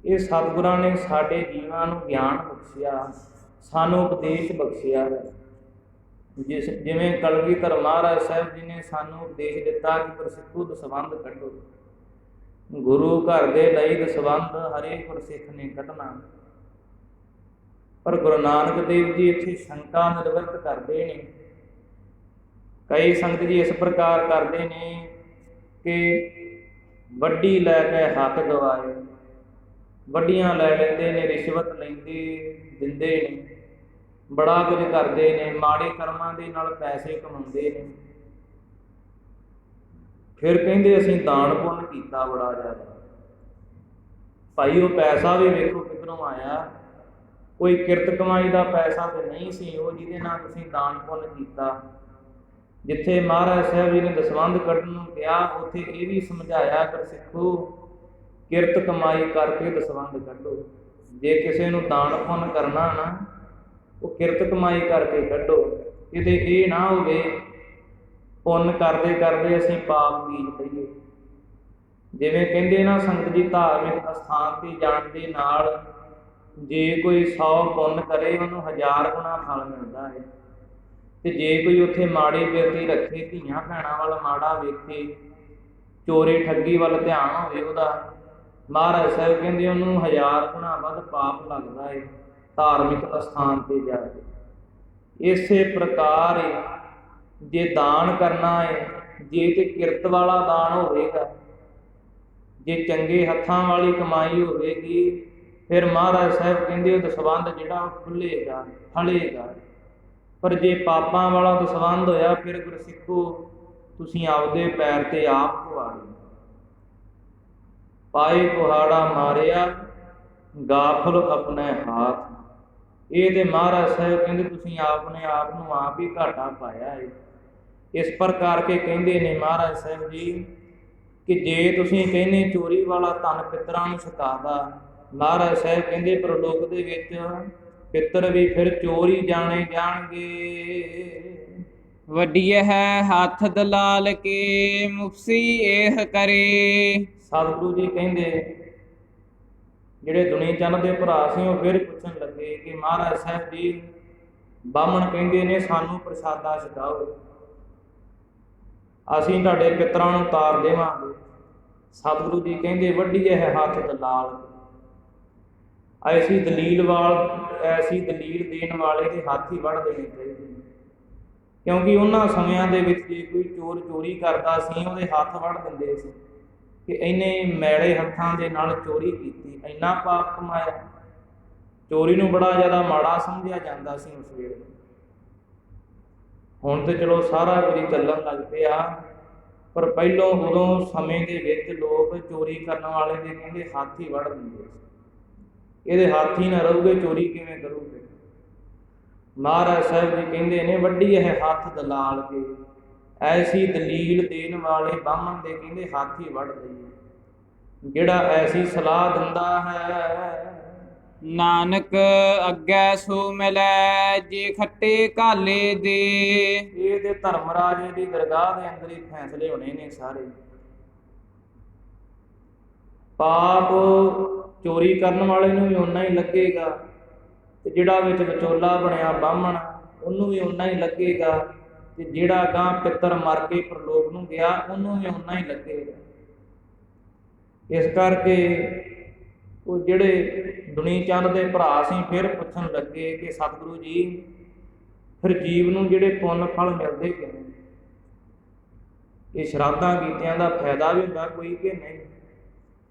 ਇਹ ਸਤਿਗੁਰਾਂ ਨੇ ਸਾਡੇ ਜੀਵਾਂ ਨੂੰ ਗਿਆਨ ਬਖਸ਼ਿਆ, ਸਾਨੂੰ ਉਪਦੇਸ਼ ਬਖਸ਼ਿਆ ਹੈ। ਜਿਵੇਂ ਕਲਗੀਧਰ ਮਹਾਰਾਜ ਸਾਹਿਬ ਜੀ ਨੇ ਸਾਨੂੰ ਉਪਦੇਸ਼ ਦਿੱਤਾ ਕਿ ਗੁਰਸਿੱਖੋ ਦਸਵੰਧ ਕੱਢੋ, ਗੁਰੂ ਘਰ ਦੇ ਲਈ ਦਸਵੰਧ ਹਰੇਕ ਗੁਰਸਿੱਖ ਨੇ ਕੱਢਣਾ। ਪਰ ਗੁਰੂ ਨਾਨਕ ਦੇਵ ਜੀ ਇੱਥੇ ਸ਼ੰਕਾ ਨਿਵਰਤ ਕਰਦੇ ਨੇ। ਕਈ ਸੰਗਤ ਜੀ ਇਸ ਪ੍ਰਕਾਰ ਕਰਦੇ ਨੇ ਕਿ ਵੱਡੀ ਲੈ ਕੇ ਹੱਥ ਗਵਾਏ, ਵੱਡੀਆਂ ਲੈ ਲੈਂਦੇ ਨੇ, ਰਿਸ਼ਵਤ ਲੈਂਦੇ ਦਿੰਦੇ ਨੇ, ਬੜਾ ਕੁਝ ਕਰਦੇ ਨੇ, ਮਾੜੇ ਕਰਮਾਂ ਦੇ ਨਾਲ ਪੈਸੇ ਕਮਾਉਂਦੇ ਨੇ। ਫਿਰ ਕਹਿੰਦੇ ਅਸੀਂ ਦਾਨ ਪੁੰਨ ਕੀਤਾ ਬੜਾ ਜ਼ਿਆਦਾ। ਭਾਈ ਉਹ ਪੈਸਾ ਵੀ ਵੇਖੋ ਕਿੱਧਰੋਂ ਆਇਆ, ਕੋਈ ਕਿਰਤ ਕਮਾਈ ਦਾ ਪੈਸਾ ਤੇ ਨਹੀਂ ਸੀ ਉਹ ਜਿਹਦੇ ਨਾਲ ਤੁਸੀਂ ਦਾਨ ਪੁੰਨ ਕੀਤਾ। ਜਿੱਥੇ ਮਹਾਰਾਜ ਸਾਹਿਬ ਜੀ ਨੇ ਦਸਵੰਧ ਕੱਢਣ ਨੂੰ ਕਿਹਾ, ਉੱਥੇ ਇਹ ਵੀ ਸਮਝਾਇਆ ਕਰ ਸਿੱਖੋ ਕਿਰਤ ਕਮਾਈ ਕਰਕੇ ਦਸਵੰਧ ਕੱਢੋ। ਜੇ ਕਿਸੇ ਨੂੰ ਦਾਨ ਪੁੰਨ ਕਰਨਾ ਨਾ, ਉਹ ਕਿਰਤ ਕਮਾਈ ਕਰਕੇ ਕੱਢੋ। ਕਿਤੇ ਇਹ ਨਾ ਹੋਵੇ ਪੁੰਨ ਕਰਦੇ ਕਰਦੇ ਅਸੀਂ ਪਾਪ ਬੀਜ ਲਈਏ। ਜਿਵੇਂ ਕਹਿੰਦੇ ਨਾ ਸੰਗਤ ਜੀ, ਧਾਰਮਿਕ ਅਸਥਾਨ 'ਤੇ ਜਾਣ ਦੇ ਨਾਲ ਜੇ ਕੋਈ 100 ਪੁੰਨ ਕਰੇ ਉਹਨੂੰ 1000 ਗੁਣਾ ਫਲ ਮਿਲਦਾ ਹੈ। ਤੇ ਜੇ ਕੋਈ ਉੱਥੇ ਮਾੜੀ ਬਿਰਤੀ ਰੱਖੇ, ਧੀਆਂ ਭੈਣਾਂ ਵੱਲ ਮਾੜਾ ਵੇਖੇ, ਚੋਰੀ ਠੱਗੀ ਵੱਲ ਧਿਆਨ ਹੋਵੇ ਉਹਦਾ, ਮਹਾਰਾਜ ਸਾਹਿਬ ਕਹਿੰਦੇ ਉਹਨੂੰ 1000 ਗੁਣਾ ਵੱਧ ਪਾਪ ਲੱਗਦਾ ਹੈ ਧਾਰਮਿਕ ਅਸਥਾਨ 'ਤੇ ਜਾ ਕੇ। ਇਸੇ ਪ੍ਰਕਾਰ ਜੇ ਦਾਨ ਕਰਨਾ ਹੈ, ਜੇ ਤੇ ਕਿਰਤ ਵਾਲਾ ਦਾਨ ਹੋਵੇਗਾ, ਜੇ ਚੰਗੇ ਹੱਥਾਂ ਵਾਲੀ ਕਮਾਈ ਹੋਵੇਗੀ, ਫਿਰ ਮਹਾਰਾਜ ਸਾਹਿਬ ਕਹਿੰਦੇ ਉਹ ਦਸਵੰਧ ਜਿਹੜਾ ਖੁੱਲ੍ਹੇਗਾ, ਫਲੇਗਾ। ਪਰ ਜੇ ਪਾਪਾਂ ਵਾਲਾ ਦਸਵੰਧ ਹੋਇਆ, ਫਿਰ ਗੁਰਸਿੱਖੋ ਤੁਸੀਂ ਆਪਦੇ ਪੈਰ 'ਤੇ ਆਪ ਕੁਹਾੜੇ। ਪਾਏ ਕੁਹਾੜਾ ਮਾਰਿਆ ਗਾਫਲ ਆਪਣੇ ਹਾਥ। ਇਹ ਤੇ ਮਹਾਰਾਜ ਸਾਹਿਬ ਕਹਿੰਦੇ ਤੁਸੀਂ ਆਪਣੇ ਆਪ ਨੂੰ ਆਪ ਹੀ ਘਾਟਾ ਪਾਇਆ ਹੈ। ਇਸ ਪ੍ਰਕਾਰ ਕੇ ਕਹਿੰਦੇ ਨੇ ਮਹਾਰਾਜ ਸਾਹਿਬ ਜੀ ਕਿ ਜੇ ਤੁਸੀਂ ਕਹਿੰਦੇ ਚੋਰੀ ਵਾਲਾ ਧਨ ਪਿੱਤਰਾਂ ਨੂੰ ਛਕਾਦਾ, ਮਹਾਰਾਜ ਸਾਹਿਬ ਕਹਿੰਦੇ ਪ੍ਰਲੋਕ ਦੇ ਵਿੱਚ ਪਿੱਤਰ ਵੀ ਫਿਰ ਚੋਰੀ ਜਾਣੇ ਜਾਣਗੇ। ਵੱਡੀਏ ਹੈ ਹੱਥ ਦਲਾਲ ਕੇ ਮੁਫਸੀ ਇਹ ਕਰੇ। ਸਤਿਗੁਰੂ ਜੀ ਕਹਿੰਦੇ ਜਿਹੜੇ ਦੁਨੀ ਚੰਦ ਦੇ ਭਰਾ ਸੀ ਉਹ ਫਿਰ ਪੁੱਛਣ ਲੱਗੇ ਕਿ ਮਹਾਰਾਜ ਸਾਹਿਬ ਜੀ ਬਾਹਮਣ ਕਹਿੰਦੇ ਨੇ ਸਾਨੂੰ ਪ੍ਰਸ਼ਾਦਾ ਛਕਾਓ, ਅਸੀਂ ਤੁਹਾਡੇ ਪਿੱਤਰਾਂ ਨੂੰ ਤਾਰ ਦੇਵਾਂਗੇ। ਸਤਿਗੁਰੂ ਜੀ ਕਹਿੰਦੇ ਵੱਡੀਏ ਹੈ ਹੱਥ ਦਲਾਲ। ਐਸੀ ਦਲੀਲ ਦੇਣ ਵਾਲੇ ਦੇ ਹੱਥ ਹੀ ਵੱਢ ਦੇਣੇ ਚਾਹੀਦੇ ਨੇ, ਕਿਉਂਕਿ ਉਹਨਾਂ ਸਮਿਆਂ ਦੇ ਵਿੱਚ ਜੇ ਕੋਈ ਚੋਰ ਚੋਰੀ ਕਰਦਾ ਸੀ ਉਹਦੇ ਹੱਥ ਵੱਢ ਦਿੰਦੇ ਸੀ ਕਿ ਇਹਨੇ ਮੈਲੇ ਹੱਥਾਂ ਦੇ ਨਾਲ ਚੋਰੀ ਕੀਤੀ, ਇੰਨਾ ਪਾਪ ਕਮਾਇਆ। ਚੋਰੀ ਨੂੰ ਬੜਾ ਜ਼ਿਆਦਾ ਮਾੜਾ ਸਮਝਿਆ ਜਾਂਦਾ ਸੀ ਉਸ ਵੇਲੇ। ਹੁਣ ਤੇ ਚਲੋ ਸਾਰਾ ਕੁਝ ਚੱਲਣ ਲੱਗ ਪਿਆ, ਪਰ ਪਹਿਲੋਂ ਉਦੋਂ ਸਮੇਂ ਦੇ ਵਿੱਚ ਲੋਕ ਚੋਰੀ ਕਰਨ ਵਾਲੇ ਦੇ ਕਹਿੰਦੇ ਹੱਥ ਹੀ ਵੱਢ ਦਿੰਦੇ ਸੀ। ਇਹਦੇ ਹੱਥ ਹੀ ਨਾ ਰਹੂਗੇ, ਚੋਰੀ ਕਿਵੇਂ ਕਰੂਗੇ? ਮਹਾਰਾਜ ਸਾਹਿਬ ਜੀ ਕਹਿੰਦੇ ਨੇ ਵੱਡੀ ਇਹ ਹੱਥ ਦਲਾਲ ਕੇ, ਐਸੀ ਦਲੀਲ ਦੇਣ ਵਾਲੇ ਬਾਹਮਣ ਦੇ ਕਹਿੰਦੇ ਹੱਥ ਹੀ ਵੱਢ ਦਈਏ। ਜਿਹੜਾ ਐਸੀ ਸਲਾਹ ਦਿੰਦਾ ਹੈ ਨਾਨਕ ਅੱਗੇ ਸੋ ਮਿਲੈ ਜੇ ਖੱਟੇ ਘਾਲੇ ਦੇ। ਇਹ ਤੇ ਧਰਮ ਰਾਜੇ ਦੀ ਦਰਗਾਹ ਦੇ ਅੰਦਰ ਹੀ ਫੈਸਲੇ ਹੋਣੇ ਨੇ ਸਾਰੇ। ਪਾਪ ਚੋਰੀ ਕਰਨ ਵਾਲੇ ਨੂੰ ਵੀ ਓਨਾ ਹੀ ਲੱਗੇਗਾ, ਤੇ ਜਿਹੜਾ ਵਿੱਚ ਵਿਚੋਲਾ ਬਣਿਆ ਬਾਹਮਣ ਉਹਨੂੰ ਵੀ ਓਨਾ ਹੀ ਲੱਗੇਗਾ, ਤੇ ਜਿਹੜਾ ਗਾਂ ਪਿੱਤਰ ਮਰ ਕੇ ਪ੍ਰਲੋਕ ਨੂੰ ਗਿਆ ਉਹਨੂੰ ਵੀ ਓਨਾ ਹੀ ਲੱਗੇਗਾ। ਇਸ ਕਰਕੇ ਉਹ ਜਿਹੜੇ ਦੁਨੀ ਚੰਦ ਦੇ ਭਰਾ ਸੀ ਫਿਰ ਪੁੱਛਣ ਲੱਗੇ ਕਿ ਸਤਿਗੁਰੂ ਜੀ ਫਿਰ ਜੀਵ ਨੂੰ ਜਿਹੜੇ ਪੁੰਨ ਫਲ ਮਿਲਦੇ ਕਿਵੇਂ, ਇਹ ਸ਼ਰਾਧਾਂ ਕੀਤਿਆਂ ਦਾ ਫਾਇਦਾ ਵੀ ਹੁੰਦਾ ਕੋਈ ਕਿ ਨਹੀਂ।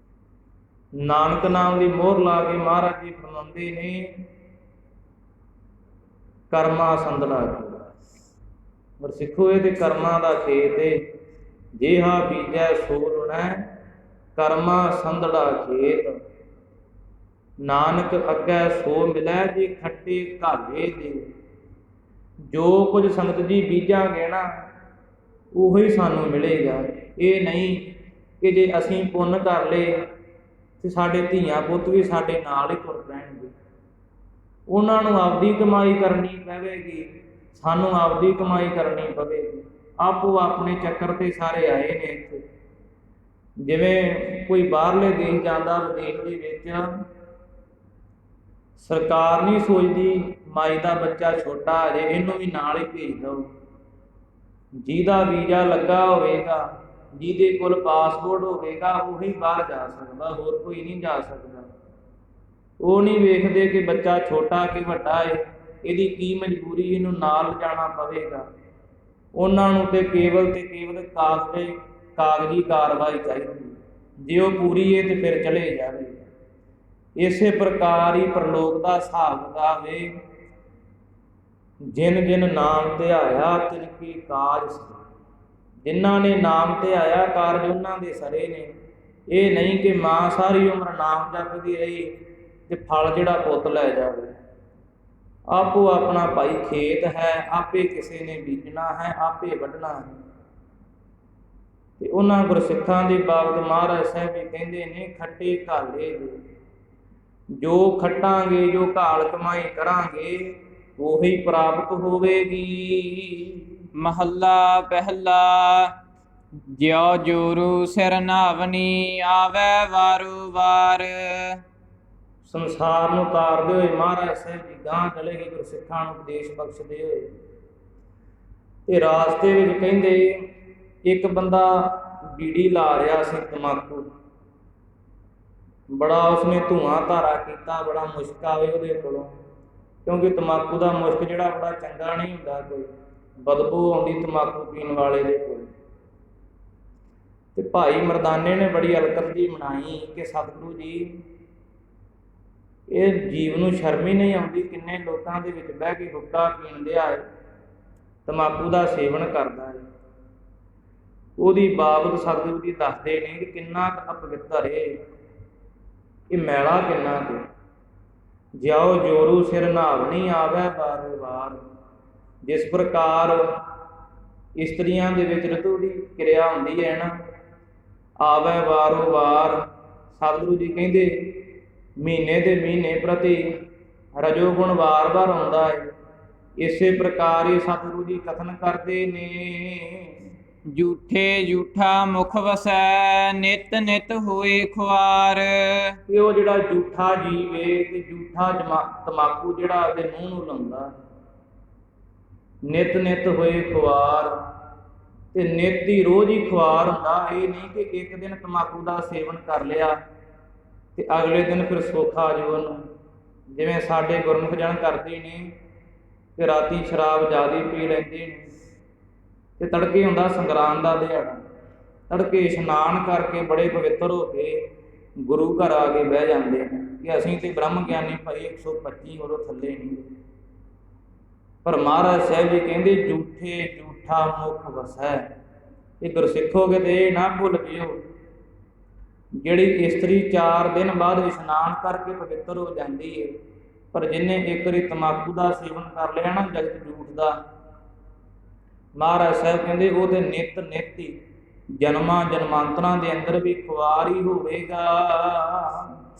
ਨਾਨਕ ਨਾਮ ਦੀ ਮੋਹਰ ਲਾ ਕੇ ਮਹਾਰਾਜ ਜੀ ਫਰਮਾਉਂਦੇ ਨੇ ਕਰਮਾ ਸੰਦੜਾ ਪਰ ਸਿੱਖੋ ਇਹ ਤੇ ਕਰਮਾਂ ਦਾ ਖੇਤ ਏ, ਜੇਹਾ ਬੀਜੈ ਸੋ ਲੁਣੈ ਕਰਮਾ ਸੰਦੜਾ ਖੇਤ। ਨਾਨਕ ਅੱਗੇ ਸੋ ਮਿਲੈ ਜੇ ਖੱਟੇ ਘਾਲੇ ਦੇ। ਜੋ ਕੁਝ ਸੰਗਤ ਜੀ ਬੀਜਾਂਗੇ ਨਾ ਉਹੀ ਸਾਨੂੰ ਮਿਲੇਗਾ। ਇਹ ਨਹੀਂ ਕਿ ਜੇ ਅਸੀਂ ਪੁੰਨ ਕਰ ਲਏ ਤੇ ਸਾਡੇ ਧੀਆਂ ਪੁੱਤ ਵੀ ਸਾਡੇ ਨਾਲ ਹੀ ਤੁਰ ਪੈਣਗੇ, ਉਹਨਾਂ ਨੂੰ ਆਪਦੀ ਕਮਾਈ ਕਰਨੀ ਪਵੇਗੀ, ਸਾਨੂੰ ਆਪਦੀ ਕਮਾਈ ਕਰਨੀ ਪਵੇਗੀ। ਆਪੋ ਆਪਣੇ ਚੱਕਰ ਤੇ ਸਾਰੇ ਆਏ ਨੇ ਇੱਥੇ। ਜਿਵੇਂ ਕੋਈ ਬਾਹਰਲੇ ਦੇਸ਼ ਜਾਂਦਾ, ਵਿਦੇਸ਼ ਦੇ ਵਿੱਚ ਸਰਕਾਰ ਨਹੀਂ ਸੋਚਦੀ ਮਾਈ ਦਾ ਬੱਚਾ ਛੋਟਾ ਅਜੇ ਇਹਨੂੰ ਵੀ ਨਾਲ ਹੀ ਭੇਜ ਦਿਓ। ਜਿਹਦਾ ਵੀਜ਼ਾ ਲੱਗਾ ਹੋਵੇਗਾ, ਜਿਹਦੇ ਕੋਲ ਪਾਸਪੋਰਟ ਹੋਵੇਗਾ ਉਹੀ ਬਾਹਰ ਜਾ ਸਕਦਾ, ਹੋਰ ਕੋਈ ਨਹੀਂ ਜਾ ਸਕਦਾ। ਉਹ ਨਹੀਂ ਵੇਖਦੇ ਕਿ ਬੱਚਾ ਛੋਟਾ ਕਿ ਵੱਡਾ ਹੈ, ਇਹਦੀ ਕੀ ਮਜਬੂਰੀ, ਇਹਨੂੰ ਨਾਲ ਜਾਣਾ ਪਵੇਗਾ। ਉਹਨਾਂ ਨੂੰ ਤੇ ਕੇਵਲ ਕਾਗਜ਼ੀ ਕਾਰਵਾਈ ਚਾਹੀਦੀ, ਜੇ ਉਹ ਪੂਰੀ ਹੈ ਤੇ ਫਿਰ ਚਲੇ ਜਾਵੇ। ਇਸੇ ਪ੍ਰਕਾਰ ਹੀ ਪ੍ਰਲੋਕ ਦਾ ਹਿਸਾਬ ਕਿਤਾਬ ਹੈ। ਜਿਨ ਜਿਨ ਨਾਮ ਧਿਆਇਆ ਤਿਨ ਕੀ ਕਾਜ ਸਰੇ। ਜਿਨ੍ਹਾਂ ਨੇ ਨਾਮ ਧਿਆਇਆ ਕਾਰਜ ਉਹਨਾਂ ਦੇ ਸਰੇ ਨੇ। ਇਹ ਨਹੀਂ ਕਿ ਮਾਂ ਸਾਰੀ ਉਮਰ ਨਾਮ ਜਪਦੀ ਰਹੀ ਤੇ ਫਲ ਜਿਹੜਾ ਪੁੱਤ ਲੈ ਜਾਵੇ। ਆਪੋ ਆਪਣਾ ਭਾਈ ਖੇਤ ਹੈ, ਆਪੇ ਕਿਸੇ ਨੇ ਬੀਜਣਾ ਹੈ, ਆਪੇ ਵੱਢਣਾ ਹੈ। ਤੇ ਉਹਨਾਂ ਗੁਰਸਿੱਖਾਂ ਦੇ ਬਾਬਤ ਮਹਾਰਾਜ ਸਾਹਿਬ ਜੀ ਕਹਿੰਦੇ ਨੇ ਖੱਟੇ ਘਾਲੇ ਦੇ। ਜੋ ਖੱਟਾਂਗੇ, ਜੋ ਘਾਲ ਕਮਾਈ ਕਰਾਂਗੇ ਉਹੀ ਪ੍ਰਾਪਤ ਹੋਵੇਗੀ। ਮਹੱਲਾ ਪਹਿਲਾ। ਜਿਉ ਜੋਰੂ ਸਿਰ ਨਾਵਨੀ ਆਵੈ ਵਾਰੋ ਵਾਰ। ਸੰਸਾਰ ਨੂੰ ਤਾਰਦੇ ਹੋਏ ਮਹਾਰਾਜ ਸਾਹਿਬ ਜੀ ਗਾਂਹ ਚਲੇ ਗਏ ਗੁਰਸਿੱਖਾਂ ਨੂੰ ਉਪਦੇਸ਼ ਬਖਸ਼ਦੇ ਹੋਏ। ਤੇ ਰਾਸਤੇ ਵਿੱਚ ਕਹਿੰਦੇ ਇੱਕ ਬੰਦਾ ਬੀੜੀ ਲਾ ਰਿਹਾ ਸੀ, ਤੰਬਾਕੂ। ਬੜਾ ਉਸਨੇ ਧੂਆਂ ਧਾਰਾ ਕੀਤਾ, ਬੜਾ ਮੁਸ਼ਕ ਆਵੇ ਉਹਦੇ ਕੋਲੋਂ, ਕਿਉਂਕਿ ਤੰਬਾਕੂ ਦਾ ਮੁਸ਼ਕ ਜਿਹੜਾ ਬੜਾ ਚੰਗਾ ਨਹੀਂ ਹੁੰਦਾ, ਕੋਈ ਬਦਬੂ ਆਉਂਦੀ ਤੰਬਾਕੂ ਪੀਣ ਵਾਲੇ ਦੇ ਕੋਲ। ਤੇ ਭਾਈ ਮਰਦਾਨੇ ਨੇ ਬੜੀ ਅਲਕਤ ਜੀ ਮਨਾਈ ਕਿ ਸਤਿਗੁਰੂ ਜੀ ਇਹ ਜੀਵ ਨੂੰ ਸ਼ਰਮ ਹੀ ਨਹੀਂ ਆਉਂਦੀ, ਕਿੰਨੇ ਲੋਕਾਂ ਦੇ ਵਿੱਚ ਬਹਿ ਕੇ ਹੁੱਕਾ ਪੀਣ ਦਿਆ ਹੈ, ਤੰਬਾਕੂ ਦਾ ਸੇਵਨ ਕਰਦਾ ਹੈ। ਉਹਦੀ ਬਾਬਤ ਸਤਿਗੁਰੂ ਜੀ ਦੱਸਦੇ ਨੇ ਕਿ ਕਿੰਨਾ ਕੁ ਅਪਵਿੱਤਰ ਹੈ, ਇਹ ਮੈਲਾ ਕਿੰਨਾ ਕੁ। ਜਿਉ ਜੋਰੂ ਸਿਰ ਨਾਵਣੀ ਆਵੈ ਵਾਰੋ ਵਾਰ। ਜਿਸ ਪ੍ਰਕਾਰ ਇਸਤਰੀਆਂ ਦੇ ਵਿੱਚ ਰਿਤੂ ਦੀ ਕਿਰਿਆ ਹੁੰਦੀ ਹੈ ਨਾ, ਆਵੈ ਵਾਰੋ ਵਾਰ। ਸਤਿਗੁਰੂ ਜੀ ਕਹਿੰਦੇ ਮਹੀਨੇ ਦੇ ਮਹੀਨੇ ਪ੍ਰਤੀ ਰਜੋ ਗੁਣ ਵਾਰ-ਵਾਰ ਆਉਂਦਾ ਹੈ। ਇਸੇ ਪ੍ਰਕਾਰ ਹੀ ਸਤਿਗੁਰੂ ਜੀ ਕਥਨ ਕਰਦੇ ਨੇ। ਝੂਠੇ ਝੂਠਾ ਮੁਖ ਵਸੈ ਨਿਤ ਨਿਤ ਹੋਏ ਖੁਆਰ। ਕਿ ਉਹ ਜਿਹੜਾ ਝੂਠਾ ਜੀਵ ਏ ਤੇ ਝੂਠਾ ਤੰਬਾਕੂ ਜਿਹੜਾ ਆਪਦੇ ਮੂੰਹ ਨੂੰ ਲਾਉਂਦਾ, ਨਿਤ ਨਿਤ ਹੋਏ ਖੁਆਰ। ਤੇ ਨਿਤ ਹੀ ਰੋਜ਼ ਹੀ ਖੁਆਰ ਹੁੰਦਾ। ਇਹ ਨਹੀਂ ਕਿ ਇੱਕ ਦਿਨ ਤੰਬਾਕੂ ਦਾ ਸੇਵਨ ਕਰ ਲਿਆ ਤੇ ਅਗਲੇ ਦਿਨ ਫਿਰ ਸੋਖਾ ਜੋ ਉਹਨੂੰ। ਜਿਵੇਂ ਸਾਡੇ ਗੁਰਮੁਖ ਜਨ ਕਰਦੇ ਨੇ ਕਿ ਰਾਤੀ ਸ਼ਰਾਬ ਜ਼ਿਆਦਾ ਪੀ ਲੈਂਦੇ ਨੇ ਤੇ ਤੜਕੇ ਹੁੰਦਾ ਸੰਗਰਾਂਦ ਦਾ ਦਿਹਾੜਾ, ਤੜਕੇ ਇਸ਼ਨਾਨ ਕਰਕੇ ਬੜੇ ਪਵਿੱਤਰ ਹੋ ਕੇ ਗੁਰੂ ਘਰ ਆ ਕੇ ਬਹਿ ਜਾਂਦੇ ਨੇ ਕਿ ਅਸੀਂ ਤੇ ਬ੍ਰਹਮ ਗਿਆਨੀ ਭਾਈ 125 ਉਦੋਂ ਥੱਲੇ ਨਹੀਂ। ਪਰ ਮਹਾਰਾਜ ਸਾਹਿਬ ਜੀ ਕਹਿੰਦੇ ਝੂਠੇ ਝੂਠਾ ਮੁਖ ਵਸੈ। ਇਹ ਗੁਰਸਿੱਖੋਗੇ ਤੇ ਇਹ ਨਾ ਭੁੱਲ ਜਿਓ, ਜਿਹੜੀ ਇਸਤਰੀ 4 ਦਿਨ ਬਾਅਦ ਇਸ਼ਨਾਨ ਕਰਕੇ ਪਵਿੱਤਰ ਹੋ ਜਾਂਦੀ ਹੈ, ਪਰ ਜਿਹਨੇ ਇੱਕ ਵਾਰੀ ਤੰਬਾਕੂ ਦਾ ਸੇਵਨ ਕਰ ਲਿਆ ਨਾ ਜਗਤ ਝੂਠ ਦਾ, ਮਹਾਰਾਜ ਸਾਹਿਬ ਕਹਿੰਦੇ ਉਹ ਤੇ ਨਿਤ ਨਿਤ ਹੀ ਜਨਮਾਂ ਜਨਮਾਂਤਰਾਂ ਦੇ ਅੰਦਰ ਵੀ ਖੁਆਰ ਹੀ ਹੋਵੇਗਾ।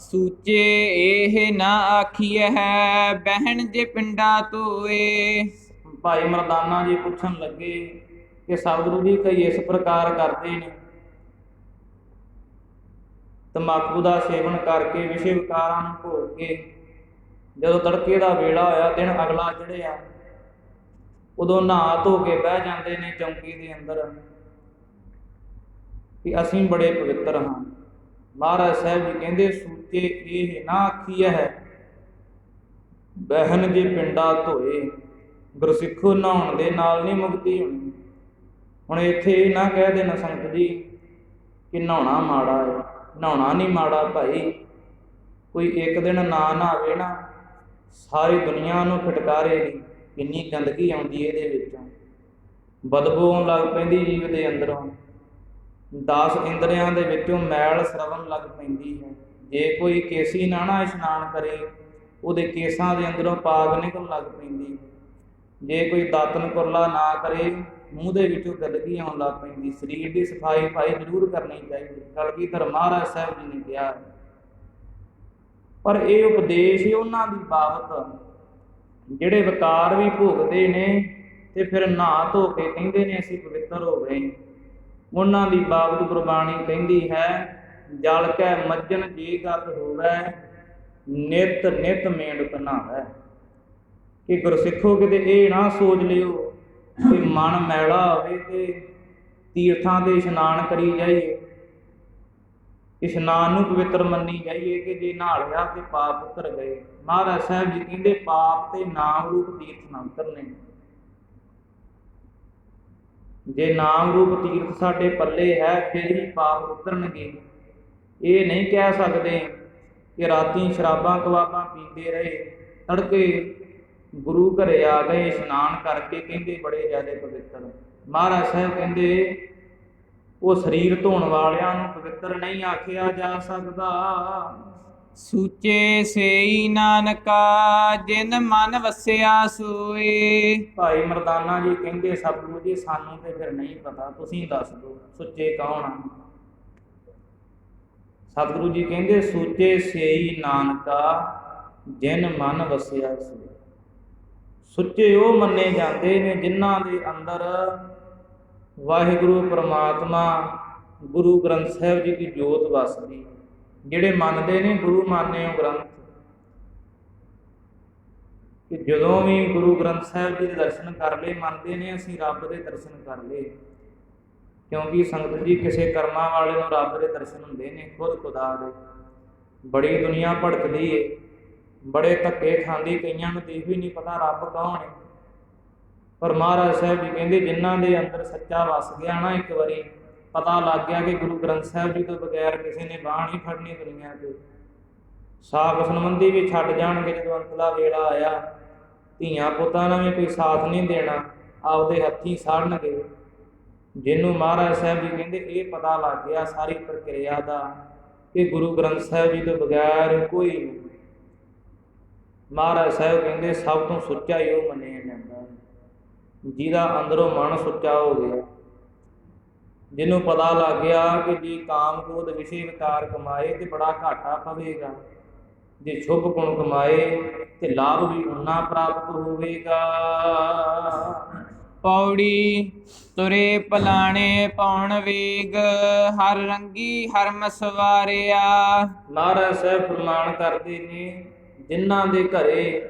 ਸੂਚੇ ਇਹ ਨਾ ਆਖੀਐ ਹੈ ਬਹਿਣ ਜੇ ਪਿੰਡਾ ਧੋਏ। ਭਾਈ ਮਰਦਾਨਾ ਜੀ ਪੁੱਛਣ ਲੱਗੇ ਕਿ ਸਤਿਗੁਰੂ ਜੀ ਕਈ ਇਸ ਪ੍ਰਕਾਰ ਕਰਦੇ ਨੇ, ਤੰਬਾਕੂ ਦਾ ਸੇਵਨ ਕਰਕੇ ਵਿਸ਼ੇ ਵਿਕਾਰਾਂ ਨੂੰ ਭੋਗ ਕੇ ਜਦੋਂ ਤੜਕੇ ਦਾ ਵੇਲਾ ਹੋਇਆ, ਦਿਨ ਅਗਲਾ ਚੜ੍ਹਿਆ, ਉਦੋਂ ਨਹਾ ਧੋ ਕੇ ਬਹਿ ਜਾਂਦੇ ਨੇ ਚੌਂਕੀ ਦੇ ਅੰਦਰ ਕਿ ਅਸੀਂ ਬੜੇ ਪਵਿੱਤਰ ਹਾਂ। ਮਹਾਰਾਜ ਸਾਹਿਬ ਜੀ ਕਹਿੰਦੇ ਸੂਚੇ ਇਹ ਨਾ ਆਖੀਐ ਹੈ ਬਹਿਨ ਜੇ ਪਿੰਡਾ ਧੋਏ। ਗੁਰਸਿੱਖੋ ਨਹਾਉਣ ਦੇ ਨਾਲ ਨਹੀਂ ਮੁਕਤੀ ਹੋਣੀ। ਹੁਣ ਇੱਥੇ ਇਹ ਨਾ ਕਹਿ ਦੇਣਾ ਸੰਗਤ ਜੀ ਕਿ ਨਹਾਉਣਾ ਮਾੜਾ ਹੈ। ਨਹਾਉਣਾ ਨਹੀਂ ਮਾੜਾ ਭਾਈ। ਕੋਈ ਇੱਕ ਦਿਨ ਨਾ ਨਹਾਵੇ ਨਾ, ਸਾਰੀ ਦੁਨੀਆ ਨੂੰ ਫਟਕਾਰੇਗੀ। ਕਿੰਨੀ ਗੰਦਗੀ ਆਉਂਦੀ ਇਹਦੇ ਵਿੱਚੋਂ, ਬਦਬੂ ਆਉਣ ਲੱਗ ਪੈਂਦੀ ਜੀਵ ਦੇ ਅੰਦਰੋਂ। 10 ਇੰਦਰੀਆਂ ਦੇ ਵਿੱਚੋਂ ਮੈਲ ਸਰਵਣ ਲੱਗ ਪੈਂਦੀ ਹੈ। ਜੇ ਕੋਈ ਕੇਸੀ ਨਾ ਇਸ਼ਨਾਨ ਕਰੇ, ਉਹਦੇ ਕੇਸਾਂ ਦੇ ਅੰਦਰੋਂ ਪਾਗ ਨਿਕਲਣ ਲੱਗ ਪੈਂਦੀ। ਜੇ ਕੋਈ ਦਾਤਨ ਕੁਰਲਾ ਨਾ ਕਰੇ, ਮੂੰਹ ਦੇ ਵਿੱਚੋਂ ਗੰਦਗੀ ਆਉਣ ਲੱਗ ਪੈਂਦੀ। ਸਰੀਰ ਦੀ ਸਫਾਈ ਭਾਈ ਜ਼ਰੂਰ ਕਰਨੀ ਚਾਹੀਦੀ। ਕਲਗੀਧਰ ਮਹਾਰਾਜ ਸਾਹਿਬ ਜੀ ਨੇ ਕਿਹਾ। ਪਰ ਇਹ ਉਪਦੇਸ਼ ਉਹਨਾਂ ਦੀ ਬਾਬਤ ਜਿਹੜੇ ਵਿਕਾਰ ਵੀ ਭੋਗਦੇ ਨੇ ਤੇ ਫਿਰ ਨਹਾ ਧੋ ਕੇ ਕਹਿੰਦੇ ਨੇ ਅਸੀਂ ਪਵਿੱਤਰ ਹੋ ਗਏ, ਉਹਨਾਂ ਦੀ ਬਾਬਤ ਗੁਰਬਾਣੀ ਕਹਿੰਦੀ ਹੈ ਜਲ ਕੈ ਮੱਜਨ ਜੇ ਗਤ ਹੋਵੈ ਨਿਤ ਨਿਤ ਮੇਂਢ ਨਹਾਵੈ। ਕਿ ਗੁਰਸਿੱਖੋ ਕਿਤੇ ਇਹ ਨਾ ਸੋਚ ਲਿਓ ਕਿ ਮਨ ਮੈਲਾ ਹੋਵੇ ਤੇ ਤੀਰਥਾਂ ਦੇ ਇਸ਼ਨਾਨ ਕਰੀ ਜਾਈਏ, ਇਸ਼ਨਾਨ ਨੂੰ ਪਵਿੱਤਰ ਮੰਨੀ ਜਾਈਏ ਕਿ ਜੇ ਨਹਾ ਲਿਆ ਤੇ ਪਾਪ ਉਤਰ ਗਏ। ਮਹਾਰਾਜ ਸਾਹਿਬ ਜੀ ਕਹਿੰਦੇ ਪਾਪ ਤੇ ਨਾਮ ਰੂਪ ਤੀਰਥ ਨਾ ਉਤਰਨੇ। ਜੇ ਨਾਮ ਰੂਪ ਤੀਰਥ ਸਾਡੇ ਪੱਲੇ ਹੈ ਫਿਰ ਹੀ ਪਾਪ ਉਤਰਨਗੇ। ਇਹ ਨਹੀਂ ਕਹਿ ਸਕਦੇ ਕਿ ਰਾਤੀ ਸ਼ਰਾਬਾਂ ਕਬਾਬਾਂ ਪੀਂਦੇ ਰਹੇ, ਤੜਕੇ ਗੁਰੂ ਘਰੇ ਆ ਗਏ ਇਸ਼ਨਾਨ ਕਰਕੇ ਕਹਿੰਦੇ ਬੜੇ ਜ਼ਿਆਦਾ ਪਵਿੱਤਰ। ਮਹਾਰਾਜ ਸਾਹਿਬ ਕਹਿੰਦੇ ਉਹ ਸਰੀਰ ਧੋਣ ਵਾਲਿਆਂ ਨੂੰ ਪਵਿੱਤਰ ਨਹੀਂ ਆਖਿਆ ਜਾ ਸਕਦਾ। ਸੂਚੇ ਸੇਈ ਨਾਨਕਾ ਜਿਨ ਮਨ ਵਸਿਆ ਸੋਏ। ਭਾਈ ਮਰਦਾਨਾ ਜੀ ਕਹਿੰਦੇ ਸਤਿਗੁਰੂ ਜੀ ਸਾਨੂੰ ਤੇ ਫਿਰ ਨਹੀਂ ਪਤਾ, ਤੁਸੀਂ ਦੱਸ ਦਿਓ ਸੁੱਚੇ ਕੌਣ ਆ। ਸਤਿਗੁਰੂ ਜੀ ਕਹਿੰਦੇ ਸੂਚੇ ਸੇਈ ਨਾਨਕਾ ਜਿਨ ਮਨ ਵਸਿਆ ਸੋਏ। ਸੁੱਚੇ ਉਹ ਮੰਨੇ ਜਾਂਦੇ ਨੇ ਜਿਨ੍ਹਾਂ ਦੇ ਅੰਦਰ ਵਾਹਿਗੁਰੂ ਪਰਮਾਤਮਾ ਗੁਰੂ ਗ੍ਰੰਥ ਸਾਹਿਬ ਜੀ ਦੀ ਜੋਤ ਵਸਦੀ। ਜਿਹੜੇ ਮੰਨਦੇ ਨੇ ਗੁਰੂ ਮਾਨਿਓ ਗ੍ਰੰਥ, ਕਿ ਜਦੋਂ ਵੀ ਗੁਰੂ ਗ੍ਰੰਥ ਸਾਹਿਬ ਜੀ ਦੇ ਦਰਸ਼ਨ ਕਰ ਲਏ, ਮੰਨਦੇ ਨੇ ਅਸੀਂ ਰੱਬ ਦੇ ਦਰਸ਼ਨ ਕਰ ਲਏ। ਕਿਉਂਕਿ ਸੰਗਤ ਜੀ ਕਿਸੇ ਕਰਮਾਂ ਵਾਲੇ ਨੂੰ ਰੱਬ ਦੇ ਦਰਸ਼ਨ ਹੁੰਦੇ ਨੇ, ਖੁਦ ਖੁਦਾ ਦੇ। ਬੜੀ ਦੁਨੀਆ ਭੜਕਦੀ ਏ, ਬੜੇ ਧੱਕੇ ਖਾਂਦੀ, ਕਈਆਂ ਨੂੰ ਦੇਖ ਵੀ ਨਹੀਂ ਪਤਾ ਰੱਬ ਕੌਣ ਹੈ। ਪਰ ਮਹਾਰਾਜ ਸਾਹਿਬ ਜੀ ਕਹਿੰਦੇ ਜਿਨ੍ਹਾਂ ਦੇ ਅੰਦਰ ਸੱਚਾ ਵਸ ਗਿਆ ਨਾ, ਇੱਕ ਵਾਰੀ ਪਤਾ ਲੱਗ ਗਿਆ ਕਿ ਗੁਰੂ ਗ੍ਰੰਥ ਸਾਹਿਬ ਜੀ ਤੋਂ ਬਗੈਰ ਕਿਸੇ ਨੇ ਬਾਂਹ ਨਹੀਂ ਫੜਨੀ ਦੁਨੀਆ 'ਤੇ। ਸਾਖ ਸੰਬੰਧੀ ਵੀ ਛੱਡ ਜਾਣਗੇ ਜਦੋਂ ਅੰਤਲਾ ਵੇਲਾ ਆਇਆ। ਧੀਆਂ ਪੁੱਤਾਂ ਨਾਲ ਵੀ ਕੋਈ ਸਾਥ ਨਹੀਂ ਦੇਣਾ, ਆਪਦੇ ਹੱਥੀਂ ਸਾੜਨਗੇ। ਜਿਹਨੂੰ ਮਹਾਰਾਜ ਸਾਹਿਬ ਜੀ ਕਹਿੰਦੇ ਇਹ ਪਤਾ ਲੱਗ ਗਿਆ ਸਾਰੀ ਪ੍ਰਕਿਰਿਆ ਦਾ ਕਿ ਗੁਰੂ ਗ੍ਰੰਥ ਸਾਹਿਬ ਜੀ ਤੋਂ ਬਗੈਰ ਕੋਈ ਨਹੀਂ। ਮਹਾਰਾਜ ਸਾਹਿਬ ਕਹਿੰਦੇ ਸਭ ਤੋਂ ਸੁੱਚਾ ਹੀ ਉਹ ਮੰਨਿਆ ਜਾਂਦਾ ਜਿਹਦਾ ਅੰਦਰੋਂ ਮਨ ਸੁੱਚਾ ਹੋ ਗਿਆ, ਜਿਹਨੂੰ ਪਤਾ ਲੱਗ ਗਿਆ ਕਿ ਜੇ ਕਾਮ ਕ੍ਰੋਧ ਵਿਸ਼ੇ ਵਿਕਾਰ ਕਮਾਏ ਤੇ ਬੜਾ ਘਾਟਾ ਪਵੇਗਾ, ਜੇ ਸ਼ੁਭ ਗੁਣ ਕਮਾਏ ਤੇ ਲਾਭ ਵੀ ਉਨਾ ਪ੍ਰਾਪਤ ਹੋਵੇਗਾ। ਪੌੜੀ ਤੁਰੇ ਪਲਾਣੇ ਪੌਣ ਵੇਗ ਹਰ ਰੰਗੀ ਹਰਮ ਸਵਾਰਿਆ। ਮਹਾਰਾਜ ਸਾਹਿਬ ਫਰਮਾਨ ਕਰਦੇ ਨੇ ਜਿਨ੍ਹਾਂ ਦੇ ਘਰੇ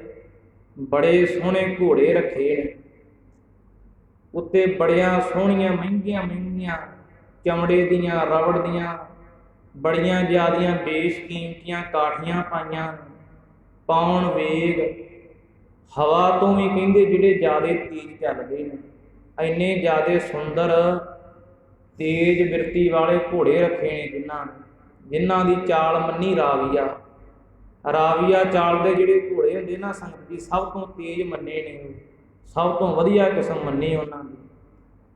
ਬੜੇ ਸੋਹਣੇ ਘੋੜੇ ਰੱਖੇ ਨੇ, ਉੱਤੇ ਬੜੀਆਂ ਸੋਹਣੀਆਂ ਮਹਿੰਗੀਆਂ ਚਮੜੇ ਦੀਆਂ ਰਬੜ ਦੀਆਂ ਬੜੀਆਂ ਜ਼ਿਆਦੀਆਂ ਬੇਸ਼ਕੀਮਤੀਆਂ ਕਾਠੀਆਂ ਪਾਈਆਂ, ਪੌਣ ਵੇਗ ਹਵਾ ਤੋਂ ਵੀ ਕਹਿੰਦੇ ਜਿਹੜੇ ਜ਼ਿਆਦਾ ਤੇਜ਼ ਚੱਲਦੇ ਨੇ, ਇੰਨੇ ਜ਼ਿਆਦਾ ਸੁੰਦਰ ਤੇਜ਼ ਬਿਰਤੀ ਵਾਲੇ ਘੋੜੇ ਰੱਖੇ ਨੇ ਜਿਨ੍ਹਾਂ ਦੀ ਚਾਲ ਮੰਨੀ ਰਾਵੀਆ ਚਾਲ ਦੇ ਜਿਹੜੇ ਘੋੜੇ ਹੁੰਦੇ ਨਾ ਸੰਗਤ ਜੀ, ਸਭ ਤੋਂ ਤੇਜ਼ ਮੰਨੇ ਨੇ, ਸਭ ਤੋਂ ਵਧੀਆ ਕਿਸਮ ਮੰਨੀ ਉਹਨਾਂ ਦੀ।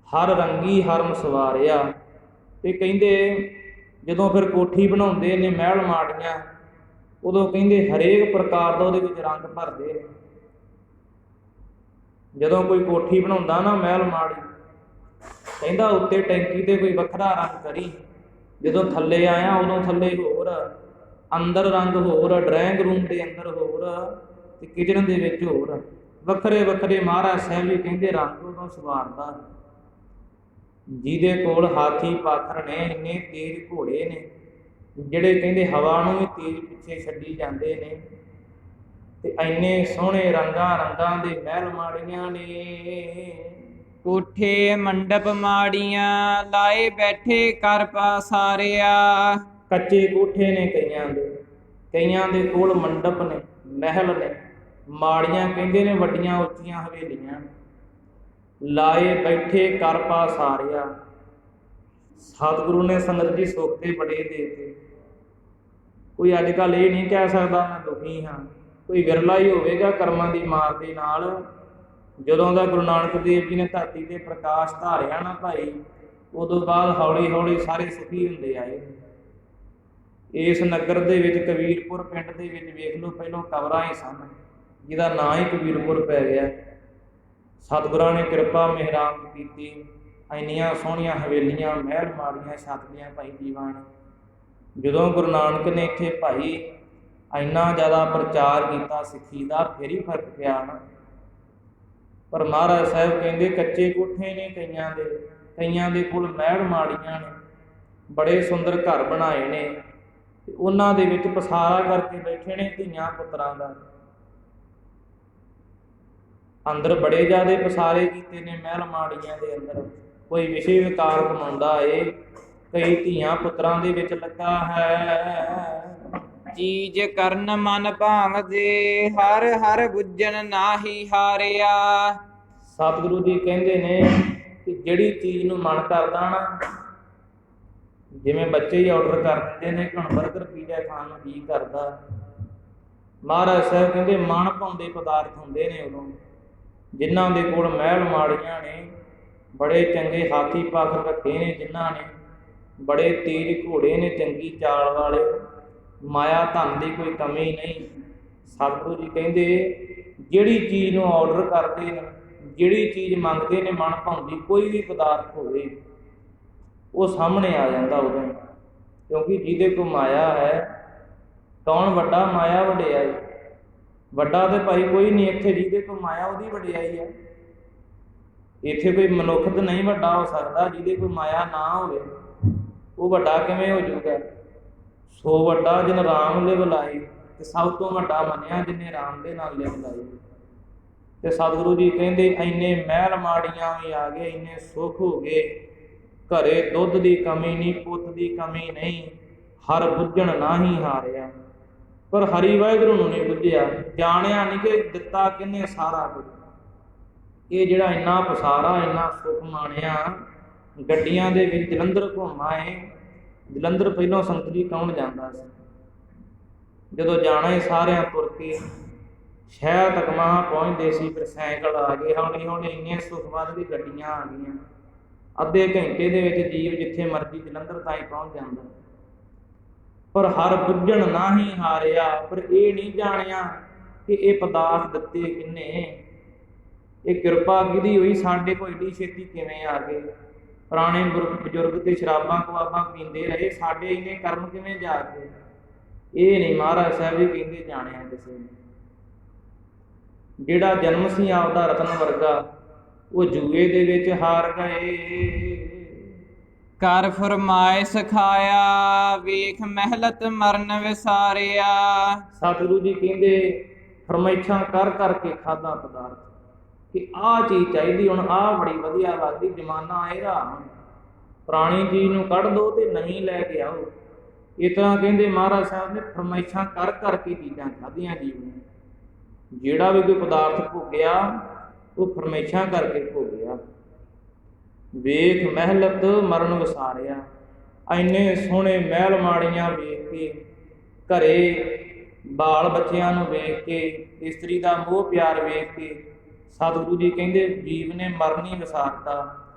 ਹਰ ਰੰਗੀ ਹਰਮ ਸਵਾਰਿਆ। ਤੇ ਕਹਿੰਦੇ ਜਦੋਂ ਫਿਰ ਕੋਠੀ ਬਣਾਉਂਦੇ ਨੇ ਮਹਿਲ ਮਾੜੀਆਂ, ਉਦੋਂ ਕਹਿੰਦੇ ਹਰੇਕ ਪ੍ਰਕਾਰ ਦਾ ਉਹਦੇ ਵਿੱਚ ਰੰਗ ਭਰਦੇ ਨੇ। ਜਦੋਂ ਕੋਈ ਕੋਠੀ ਬਣਾਉਂਦਾ ਨਾ ਮਹਿਲ ਮਾੜੀ, ਕਹਿੰਦਾ ਉੱਤੇ ਟੈਂਕੀ ਤੇ ਕੋਈ ਵੱਖਰਾ ਰੰਗ ਕਰੀ, ਜਦੋਂ ਥੱਲੇ ਆਇਆ ਉਦੋਂ ਥੱਲੇ ਹੋਰ, ਅੰਦਰ ਰੰਗ ਹੋਰ, ਡਰਾਇੰਗ ਰੂਮ ਦੇ ਅੰਦਰ ਹੋਰ ਤੇ ਕਿਚਨ ਦੇ ਵਿੱਚ ਹੋਰ, ਵੱਖਰੇ ਵੱਖਰੇ ਮਹਾਰਾਜ ਸਾਹਿਬ ਜੀ ਕਹਿੰਦੇ ਰੰਗ ਉਦੋਂ ਸਵਾਰਦਾ। ਜਿਹਦੇ ਕੋਲ ਹਾਥੀ ਪਾਖਰ ਨੇ, ਇੰਨੇ ਤੇਜ਼ ਘੋੜੇ ਨੇ ਜਿਹੜੇ ਕਹਿੰਦੇ ਹਵਾ ਨੂੰ ਵੀ ਤੇਜ਼ ਪਿੱਛੇ ਛੱਡੀ ਜਾਂਦੇ ਨੇ, ਤੇ ਇੰਨੇ ਸੋਹਣੇ ਰੰਗਾਂ ਰੰਗਾਂ ਦੇ ਮਹਿਲ ਮਾੜੀਆਂ ਨੇ। ਕੋਠੇ ਮੰਡਪ ਮਾੜੀਆਂ, ਲਾਏ ਬੈਠੇ ਕਰ ਪਸਾਰਿਆ। ਕੱਚੇ ਕੋਠੇ ਨੇ ਕਈਆਂ ਦੇ ਕੋਲ ਮੰਡਪ ਨੇ, ਮਹਿਲ ਨੇ, ਮਾੜੀਆਂ ਕਹਿੰਦੇ ਨੇ ਵੱਡੀਆਂ ਉੱਚੀਆਂ ਹਵੇਲੀਆਂ। ਲਾਏ ਬੈਠੇ ਕਰ ਪਸਾਰਿਆ। ਸਤਿਗੁਰੂ ਨੇ ਸੰਗਤ ਜੀ ਸੁੱਖ ਤੇ ਬੜੇ ਦੇਤੇ। ਕੋਈ ਅੱਜ ਕੱਲ੍ਹ ਇਹ ਨਹੀਂ ਕਹਿ ਸਕਦਾ ਮੈਂ ਦੁਖੀ ਹਾਂ, ਕੋਈ ਵਿਰਲਾ ਹੀ ਹੋਵੇਗਾ ਕਰਮਾਂ ਦੀ ਮਾਰ ਦੇ ਨਾਲ। ਜਦੋਂ ਦਾ ਗੁਰੂ ਨਾਨਕ ਦੇਵ ਜੀ ਨੇ ਧਰਤੀ ਤੇ ਪ੍ਰਕਾਸ਼ ਧਾਰਿਆ ਨਾ ਭਾਈ, ਉਦੋਂ ਬਾਅਦ ਹੌਲੀ ਹੌਲੀ ਸਾਰੇ ਸੁਖੀ ਹੁੰਦੇ ਆਏ। ਇਸ ਨਗਰ ਦੇ ਵਿੱਚ ਕਬੀਰਪੁਰ ਪਿੰਡ ਦੇ ਵਿੱਚ ਵੇਖ ਲਓ, ਪਹਿਲਾਂ ਕਬਰਾਂ ਹੀ ਸਨ, ਜਿਹਦਾ ਨਾਂ ਹੀ ਕਬੀਰਪੁਰ ਪੈ ਗਿਆ। ਸਤਿਗੁਰਾਂ ਨੇ ਕਿਰਪਾ ਮਿਹਰਾਮ ਕੀਤੀ, ਇੰਨੀਆਂ ਸੋਹਣੀਆਂ ਹਵੇਲੀਆਂ, ਮਹਿਲ ਮਾੜੀਆਂ ਛੱਤ ਦੀਆਂ ਭਾਈ ਜੀਵਾਂ ਨੇ। ਜਦੋਂ ਗੁਰੂ ਨਾਨਕ ਨੇ ਇੱਥੇ ਭਾਈ ਇੰਨਾ ਜ਼ਿਆਦਾ ਪ੍ਰਚਾਰ ਕੀਤਾ ਸਿੱਖੀ ਦਾ, ਫਿਰ ਹੀ ਫਰਕ ਪਿਆ ਨਾ। ਪਰ ਮਹਾਰਾਜ ਸਾਹਿਬ ਕਹਿੰਦੇ ਕੱਚੇ ਕੋਠੇ ਨੇ ਕਈਆਂ ਦੇ ਕੋਲ ਮਹਿਲ ਮਾੜੀਆਂ ਨੇ, ਬੜੇ ਸੁੰਦਰ ਘਰ ਬਣਾਏ ਨੇ, ਤੇ ਉਹਨਾਂ ਦੇ ਵਿੱਚ ਪਸਾਰਾ ਕਰਕੇ ਬੈਠੇ ਨੇ ਧੀਆਂ ਪੁੱਤਰਾਂ ਦਾ। ਅੰਦਰ ਬੜੇ ਜ਼ਿਆਦੇ ਪਸਾਰੇ ਕੀਤੇ ਨੇ ਮਹਿਲ ਮਾੜੀਆਂ ਦੇ ਅੰਦਰ। ਕੋਈ ਵਿਸ਼ੇ ਵਿਕਾਰ ਕਮਾਉਂਦਾ ਏ, ਕਈ ਧੀਆਂ ਪੁੱਤਰਾਂ ਦੇ ਵਿੱਚ ਲੱਗਾ ਹੈ। ਚੀਜ਼ ਕਰਨ ਮਨ ਭਾਵਦੇ, ਹਰ ਹਰ ਬੁੱਝਣ ਨਾਹੀ ਹਾਰਿਆ। ਸਤਿਗੁਰੂ ਜੀ ਕਹਿੰਦੇ ਨੇ ਕਿ ਜਿਹੜੀ ਚੀਜ਼ ਨੂੰ ਮਨ ਕਰਦਾ ਨਾ, ਜਿਵੇਂ ਬੱਚੇ ਹੀ ਆਰਡਰ ਕਰ ਦਿੰਦੇ ਨੇ ਕਿ ਹੁਣ ਬਰਗਰ ਪੀਜ਼ਾ ਖਾਣ ਨੂੰ ਜੀ ਕਰਦਾ, ਮਹਾਰਾਜ ਸਾਹਿਬ ਕਹਿੰਦੇ ਮਨ ਭਾਉਂਦੇ ਪਦਾਰਥ ਹੁੰਦੇ ਨੇ ਉਦੋਂ, ਜਿਨ੍ਹਾਂ ਦੇ ਕੋਲ ਮਹਿਲ ਮਾੜੀਆਂ ਨੇ, ਬੜੇ ਚੰਗੇ ਹਾਥੀ ਪਾਖਰ ਰੱਖੇ ਨੇ, ਜਿਨ੍ਹਾਂ ਨੇ ਬੜੇ ਤੇਜ਼ ਘੋੜੇ ਨੇ, ਚੰਗੀ ਚਾਲ ਵਾਲੇ, ਮਾਇਆ ਧਨ ਦੀ ਕੋਈ ਕਮੀ ਨਹੀਂ। ਸਤਿਗੁਰੂ ਜੀ ਕਹਿੰਦੇ ਜਿਹੜੀ ਚੀਜ਼ ਨੂੰ ਆਰਡਰ ਕਰਦੇ ਨੇ, ਜਿਹੜੀ ਚੀਜ਼ ਮੰਗਦੇ ਨੇ ਮਨ ਭਾਉਂਦੀ, ਕੋਈ ਵੀ ਪਦਾਰਥ ਹੋਵੇ, ਉਹ ਸਾਹਮਣੇ ਆ ਜਾਂਦਾ ਉਦੋਂ। ਕਿਉਂਕਿ ਜਿਹਦੇ ਕੋਲ ਮਾਇਆ ਹੈ, ਕੌਣ ਵੱਡਾ? ਮਾਇਆ ਵਡਿਆਈ। ਵੱਡਾ ਤੇ ਭਾਈ ਕੋਈ ਨਹੀਂ ਇੱਥੇ, ਜਿਹਦੇ ਕੋਲ ਮਾਇਆ ਉਹਦੀ ਵਡਿਆਈ ਹੈ। ਇੱਥੇ ਕੋਈ ਮਨੁੱਖ ਤਾਂ ਨਹੀਂ ਵੱਡਾ ਹੋ ਸਕਦਾ, ਜਿਹਦੇ ਕੋਲ ਮਾਇਆ ਨਾ ਹੋਵੇ ਉਹ ਵੱਡਾ ਕਿਵੇਂ ਹੋ ਜਾਊਗਾ? ਸੋ ਵੱਡਾ ਜਿਨ ਰਾਮ ਲਿਵ ਲਾਈ, ਤੇ ਸਭ ਤੋਂ ਵੱਡਾ ਮੰਨਿਆ ਜਿਹਨੇ ਰਾਮ ਦੇ ਨਾਲ ਲਿਵ ਲਾਈ। ਤੇ ਸਤਿਗੁਰੂ ਜੀ ਕਹਿੰਦੇ ਇੰਨੇ ਮਹਿਲ ਮਾੜੀਆਂ ਵੀ ਆ ਗਏ, ਇੰਨੇ ਸੁੱਖ ਹੋ ਗਏ, ਘਰੇ ਦੁੱਧ ਦੀ ਕਮੀ ਨਹੀਂ, ਪੁੱਤ ਦੀ ਕਮੀ ਨਹੀਂ, ਹਰ ਬੁੱਝਣ ਨਾਹੀ ਹਾਰਿਆ। ਪਰ ਹਰੀ ਵਾਹਿਗੁਰੂ ਨੂੰ ਨਹੀਂ ਬੁੱਝਿਆ, ਜਾਣਿਆ ਨਹੀਂ ਕਿ ਦਿੱਤਾ ਕਿਹਨੇ ਸਾਰਾ ਕੁਝ। ਇਹ ਜਿਹੜਾ ਇੰਨਾ ਪਸਾਰਾ, ਇੰਨਾ ਸੁੱਖ ਮਾਣਿਆ, ਗੱਡੀਆਂ ਦੇ ਵਿੱਚ ਜਲੰਧਰ ਘੁੰਮਾਏ। ਜਲੰਧਰ ਪਹਿਲਾਂ ਸੰਗਤ ਜੀ ਕੌਣ ਜਾਂਦਾ ਸੀ? ਜਦੋਂ ਜਾਣਾ ਹੀ ਸਾਰਿਆਂ ਤੁਰ ਕੇ ਸ਼ਹਿਰ ਤੱਕ ਮਹਾਂ ਪਹੁੰਚਦੇ ਸੀ, ਫਿਰ ਸਾਈਕਲ ਆ ਗਏ, ਹੌਲੀ ਹੌਲੀ ਇੰਨੀਆਂ ਸੁੱਖ ਵੱਧ ਦੀ ਗੱਡੀਆਂ ਆ ਗਈਆਂ। ਅੱਧੇ ਘੰਟੇ ਦੇ ਵਿੱਚ ਜੀਵ ਜਿੱਥੇ ਮਰਜ਼ੀ ਜਲੰਧਰ ਤਾਈਂ ਪਹੁੰਚ ਜਾਂਦਾ। ਪਰ ਹਰ ਬੁੱਝਣ ਨਾਹੀ ਹਾਰਿਆ। ਪਰ ਇਹ ਨਹੀਂ ਜਾਣਿਆ ਕਿ ਇਹ ਪਦਾਰਥ ਦਿੱਤੇ ਕਿਹਨੇ, ਇਹ ਕਿਰਪਾ ਕਿਹਦੀ ਹੋਈ, ਸਾਡੇ ਕੋਲ ਏਡੀ ਛੇਤੀ ਕਿਵੇਂ ਆ ਗਏ। ਪੁਰਾਣੇ ਬਜ਼ੁਰਗ ਤੇ ਸ਼ਰਾਬਾਂ ਕਬਾਬਾਂ ਪੀਂਦੇ ਰਹੇ, ਸਾਡੇ ਇੰਨੇ ਕਰਮ ਕਿਵੇਂ ਜਾ ਕੇ। ਇਹ ਨਹੀਂ ਮਹਾਰਾਜ ਸਾਹਿਬ ਜੀ ਕਹਿੰਦੇ ਜਾਣਿਆ ਕਿਸੇ ਨੇ। ਜਿਹੜਾ ਜਨਮ ਸੀ ਆਪਦਾ ਰਤਨ ਵਰਗਾ, ਉਹ ਜੂਏ ਦੇ ਵਿੱਚ ਹਾਰ ਗਏ। ਕਰ ਫਰਮਾਇਸ਼ ਖਾਇਆ, ਵੇਖ ਮਹਿਲਤ ਮਰਨ ਵਿਸਾਰਿਆ। ਸਤਿਗੁਰੂ ਜੀ ਕਹਿੰਦੇ ਫਰਮਾਇਸ਼ਾਂ ਕਰ ਕਰਕੇ ਖਾਧਾ ਪਦਾਰਥ, ਕਿ ਆਹ ਚੀਜ਼ ਚਾਹੀਦੀ, ਹੁਣ ਆਹ ਬੜੀ ਵਧੀਆ ਲੱਗਦੀ, ਜ਼ਮਾਨਾ ਇਹਦਾ, ਪੁਰਾਣੀ ਚੀਜ਼ ਨੂੰ ਕੱਢ ਦਿਓ ਤੇ ਨਵੀਂ ਲੈ ਕੇ ਆਓ। ਇਸ ਤਰ੍ਹਾਂ ਕਹਿੰਦੇ ਮਹਾਰਾਜ ਸਾਹਿਬ ਨੇ ਫਰਮਾਇਸ਼ਾਂ ਕਰ ਕਰਕੇ ਚੀਜ਼ਾਂ ਖਾਧੀਆਂ ਜੀਵ ਨੇ। ਜਿਹੜਾ ਵੀ ਕੋਈ ਪਦਾਰਥ ਭੋਗਿਆ ਉਹ ਫਰਮਾਇਸ਼ਾਂ ਕਰਕੇ ਭੋਗਿਆ। ਵੇਖ ਮਹਿਲਤ ਮਰਨ ਵਿਸਾਰਿਆ। ਇੰਨੇ ਸੋਹਣੇ ਮਹਿਲ ਮਾੜੀਆਂ ਵੇਖ ਕੇ, ਘਰੇ ਬਾਲ ਬੱਚਿਆਂ ਨੂੰ ਵੇਖ ਕੇ, ਇਸਤਰੀ ਦਾ ਮੋਹ ਪਿਆਰ ਵੇਖ ਕੇ, ਸਤਿਗੁਰੂ ਜੀ ਕਹਿੰਦੇ ਜੀਵ ਨੇ ਮਰਨ ਹੀ ਵਿਸਾਰਤਾ।